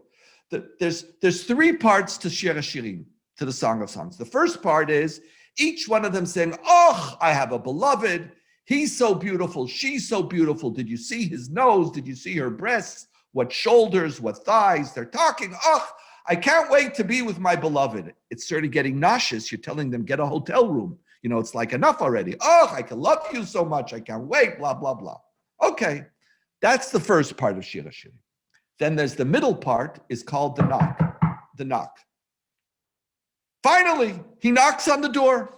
There's three parts to Shir HaShirim, to the Song of Songs. The first part is each one of them saying, oh, I have a beloved. He's so beautiful. She's so beautiful. Did you see his nose? Did you see her breasts? What shoulders, what thighs? They're talking, oh, I can't wait to be with my beloved. It's sort of getting nauseous. You're telling them, get a hotel room. You know, it's like enough already. Oh, I can love you so much. I can't wait, blah, blah, blah. Okay, that's the first part of Shir HaShirim. Then there's the middle part is called the knock. The knock. Finally, he knocks on the door.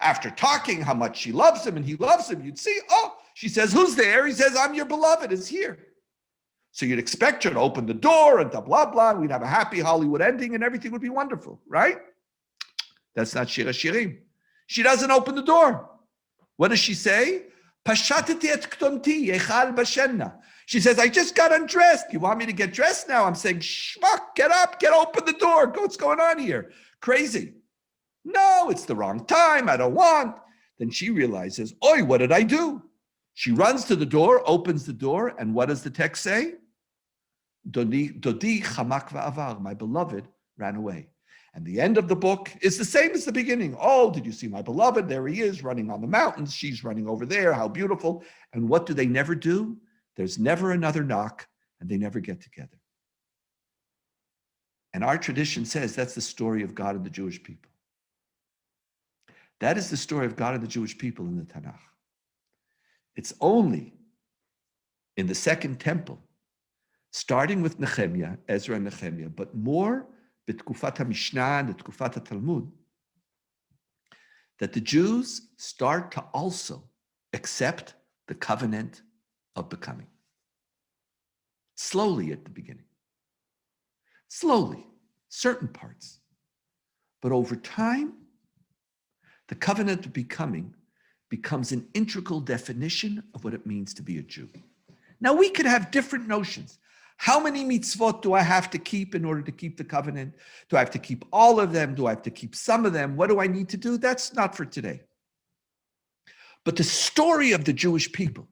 After talking how much she loves him and he loves him, you'd see, oh, she says, who's there? He says, I'm your beloved, is here. So you'd expect her to open the door and blah, blah, and we'd have a happy Hollywood ending and everything would be wonderful, right? That's not Shir HaShirim. She doesn't open the door. What does she say? Pashatiti et ktonti yechal bashenna. She says, I just got undressed. You want me to get dressed now? I'm saying, shmuck, get up, open the door. What's going on here? Crazy. No, it's the wrong time. I don't want. Then she realizes, oi, what did I do? She runs to the door, opens the door, and what does the text say? Dodi chamak va'avar, my beloved ran away. And the end of the book is the same as the beginning. Oh, did you see my beloved? There he is running on the mountains. She's running over there. How beautiful. And what do they never do? There's never another knock, and they never get together. And our tradition says that's the story of God and the Jewish people. That is the story of God and the Jewish people in the Tanakh. It's only in the Second Temple, starting with Nehemiah, Ezra and Nehemiah, but more b'tkufat HaMishnah and b'tkufat HaTalmud, that the Jews start to also accept the covenant of becoming. Slowly at the beginning. Slowly, certain parts. But over time, the covenant of becoming becomes an integral definition of what it means to be a Jew. Now, we could have different notions. How many mitzvot do I have to keep in order to keep the covenant? Do I have to keep all of them? Do I have to keep some of them? What do I need to do? That's not for today. But the story of the Jewish people,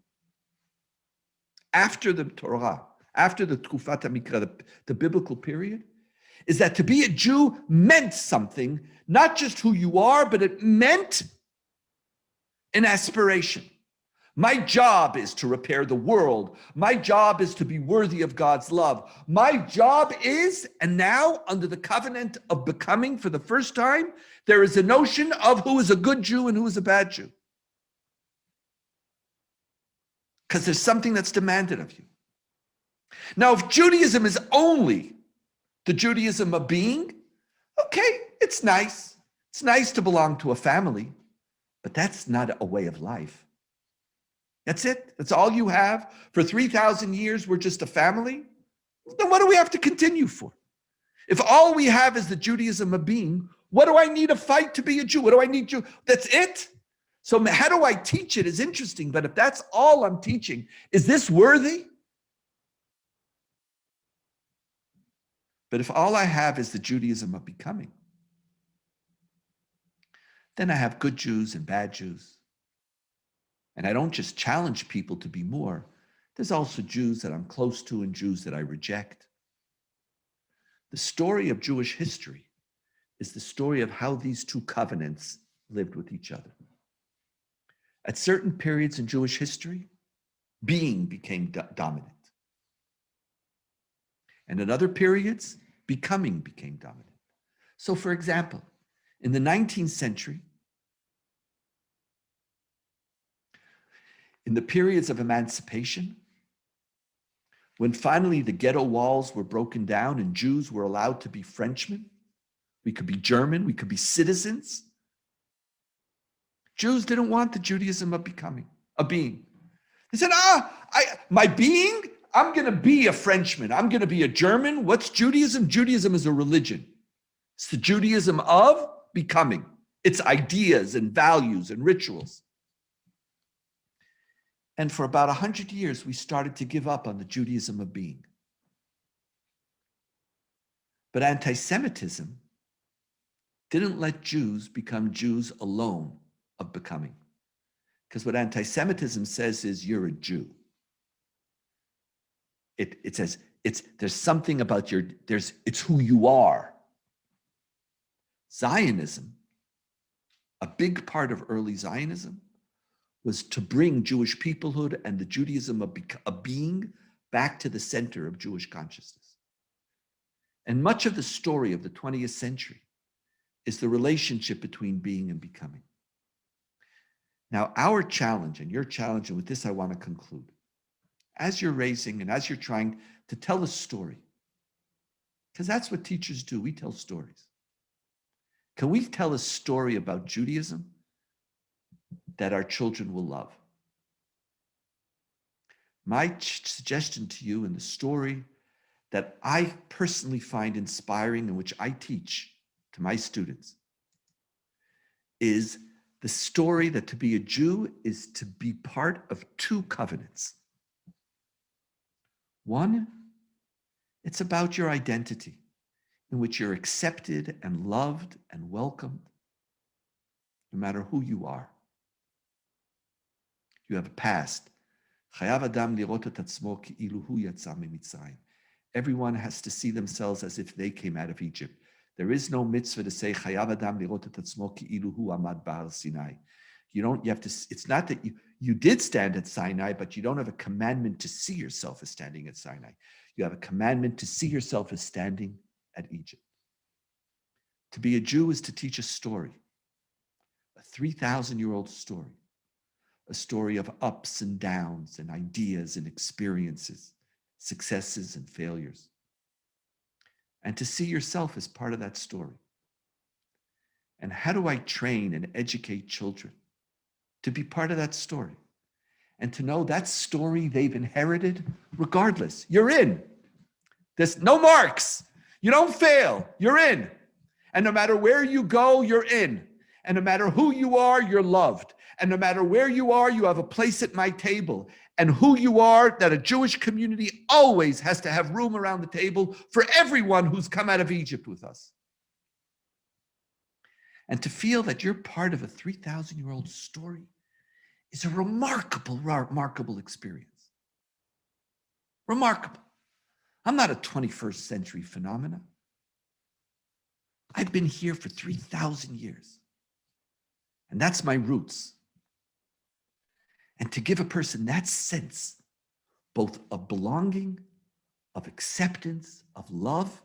after the Torah, after the Tkufat HaMikra, the biblical period, is that to be a Jew meant something, not just who you are, but it meant an aspiration. My job is to repair the world. My job is to be worthy of God's love. My job is, and now under the covenant of becoming for the first time, there is a notion of who is a good Jew and who is a bad Jew. Because there's something that's demanded of you. Now, if Judaism is only the Judaism of being, okay, it's nice. It's nice to belong to a family, but that's not a way of life. That's it. That's all you have. For 3,000 years, we're just a family. Then what do we have to continue for? If all we have is the Judaism of being, what do I need to fight to be a Jew? What do I need to? That's it. So how do I teach it is interesting, but if that's all I'm teaching, is this worthy? But if all I have is the Judaism of becoming, then I have good Jews and bad Jews. And I don't just challenge people to be more. There's also Jews that I'm close to and Jews that I reject. The story of Jewish history is the story of how these two covenants lived with each other. At certain periods in Jewish history, being became dominant. And at other periods, becoming became dominant. So, for example, in the 19th century, in the periods of emancipation, when finally the ghetto walls were broken down and Jews were allowed to be Frenchmen, we could be German, we could be citizens. Jews didn't want the Judaism of becoming, of being. They said, my being, I'm going to be a Frenchman. I'm going to be a German. What's Judaism? Judaism is a religion. It's the Judaism of becoming. It's ideas and values and rituals. And for about 100 years, we started to give up on the Judaism of being. But anti-Semitism didn't let Jews become Jews alone of becoming. Because what anti-Semitism says is you're a Jew. It says there's something about it's who you are. Zionism, a big part of early Zionism, was to bring Jewish peoplehood and the Judaism of being back to the center of Jewish consciousness. And much of the story of the 20th century is the relationship between being and becoming. Now, our challenge and your challenge, and with this I want to conclude, as you're raising and as you're trying to tell a story, because that's what teachers do, we tell stories. Can we tell a story about Judaism that our children will love? My suggestion to you in the story that I personally find inspiring and which I teach to my students is the story that to be a Jew is to be part of two covenants. One, it's about your identity, in which you're accepted and loved and welcomed, no matter who you are. You have a past. Everyone has to see themselves as if they came out of Egypt. There is no mitzvah to say, it's not that you did stand at Sinai, but you don't have a commandment to see yourself as standing at Sinai. You have a commandment to see yourself as standing at Egypt. To be a Jew is to teach a story, a 3,000-year-old story, a story of ups and downs and ideas and experiences, successes and failures, and to see yourself as part of that story. And how do I train and educate children to be part of that story and to know that story they've inherited regardless? You're in. There's no marks. You don't fail. You're in. And no matter where you go, you're in. And no matter who you are, you're loved. And no matter where you are, you have a place at my table. And who you are, that a Jewish community always has to have room around the table for everyone who's come out of Egypt with us. And to feel that you're part of a 3,000-year-old story is a remarkable experience. Remarkable. I'm not a 21st century phenomenon. I've been here for 3,000 years. And that's my roots. And to give a person that sense, both of belonging, of acceptance, of love,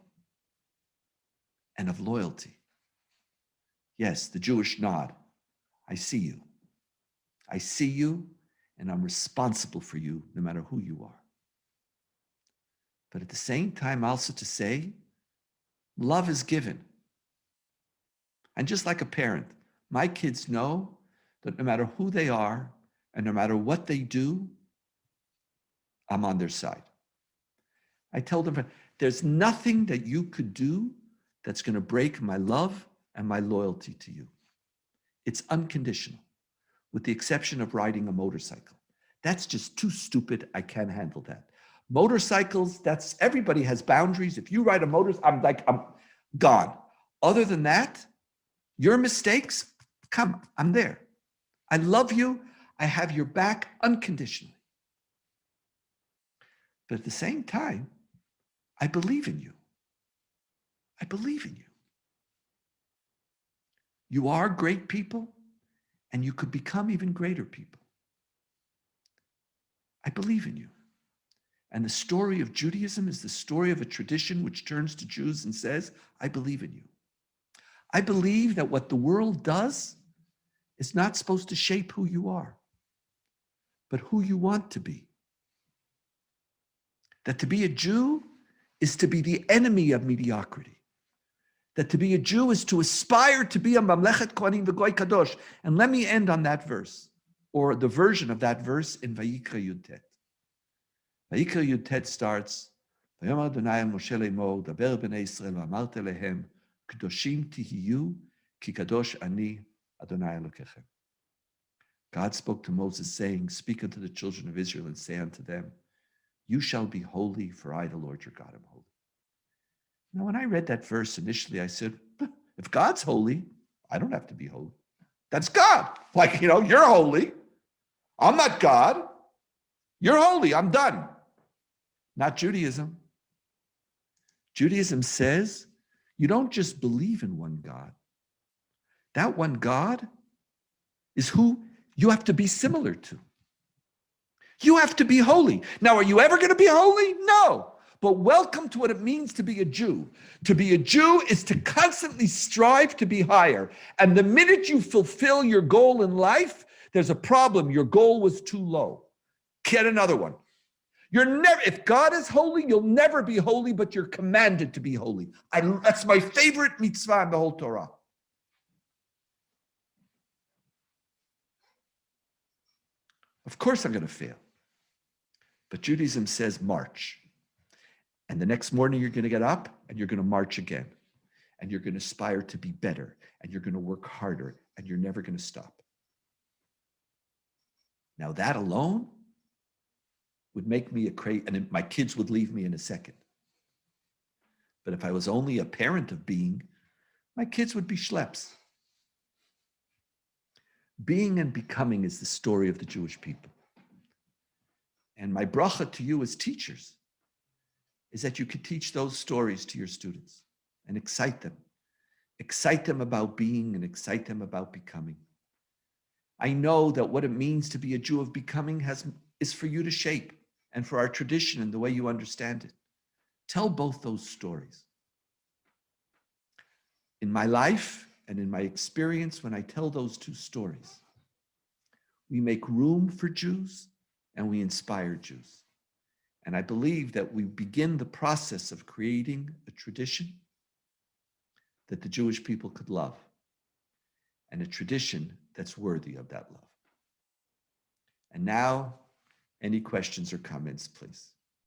and of loyalty. Yes, the Jewish nod. I see you. I see you, and I'm responsible for you, no matter who you are. But at the same time, also to say, love is given. And just like a parent, my kids know that no matter who they are, and no matter what they do, I'm on their side. I tell them, there's nothing that you could do that's going to break my love and my loyalty to you. It's unconditional, with the exception of riding a motorcycle. That's just too stupid. I can't handle that. Motorcycles, everybody has boundaries. If you ride a motorcycle, I'm gone. Other than that, your mistakes, I'm there. I love you. I have your back unconditionally. But at the same time, I believe in you. I believe in you. You are great people, and you could become even greater people. I believe in you. And the story of Judaism is the story of a tradition which turns to Jews and says, I believe in you. I believe that what the world does is not supposed to shape who you are, but who you want to be. That to be a Jew is to be the enemy of mediocrity. That to be a Jew is to aspire to be a Mamlechet Kohanim V'Goy Kadosh. And let me end on that verse, or the version of that verse in Vayikra Yud Tet. Vayikra Yud Tet starts, Vayomar Adonai Moshe Lemor, Daber b'nei Yisrael v'amarte lehem, Kedoshim tihiyu, ki kadosh ani Adonai Elokechem. God spoke to Moses saying, speak unto the children of Israel and say unto them, you shall be holy, for I, the Lord your God, am holy. Now, when I read that verse initially, I said, if God's holy, I don't have to be holy. That's God. Like, you're holy. I'm not God. You're holy. I'm done. Not Judaism. Judaism says you don't just believe in one God. That one God is who you have to be similar to. You have to be holy. Now, are you ever going to be holy? No. But welcome to what it means to be a Jew. To be a Jew is to constantly strive to be higher. And the minute you fulfill your goal in life, there's a problem. Your goal was too low. Get another one. If God is holy, you'll never be holy, but you're commanded to be holy. That's my favorite mitzvah in the whole Torah. Of course I'm going to fail. But Judaism says march. And the next morning you're going to get up and you're going to march again. And you're going to aspire to be better. And you're going to work harder. And you're never going to stop. Now that alone would make me and my kids would leave me in a second. But if I was only a parent of being, my kids would be schleps. Being and becoming is the story of the Jewish people. And my bracha to you as teachers is that you could teach those stories to your students and excite them. Excite them about being and excite them about becoming. I know that what it means to be a Jew of becoming is for you to shape and for our tradition and the way you understand it. Tell both those stories. In my life and in my experience, when I tell those two stories, we make room for Jews and we inspire Jews. And I believe that we begin the process of creating a tradition that the Jewish people could love, and a tradition that's worthy of that love. And now, any questions or comments, please?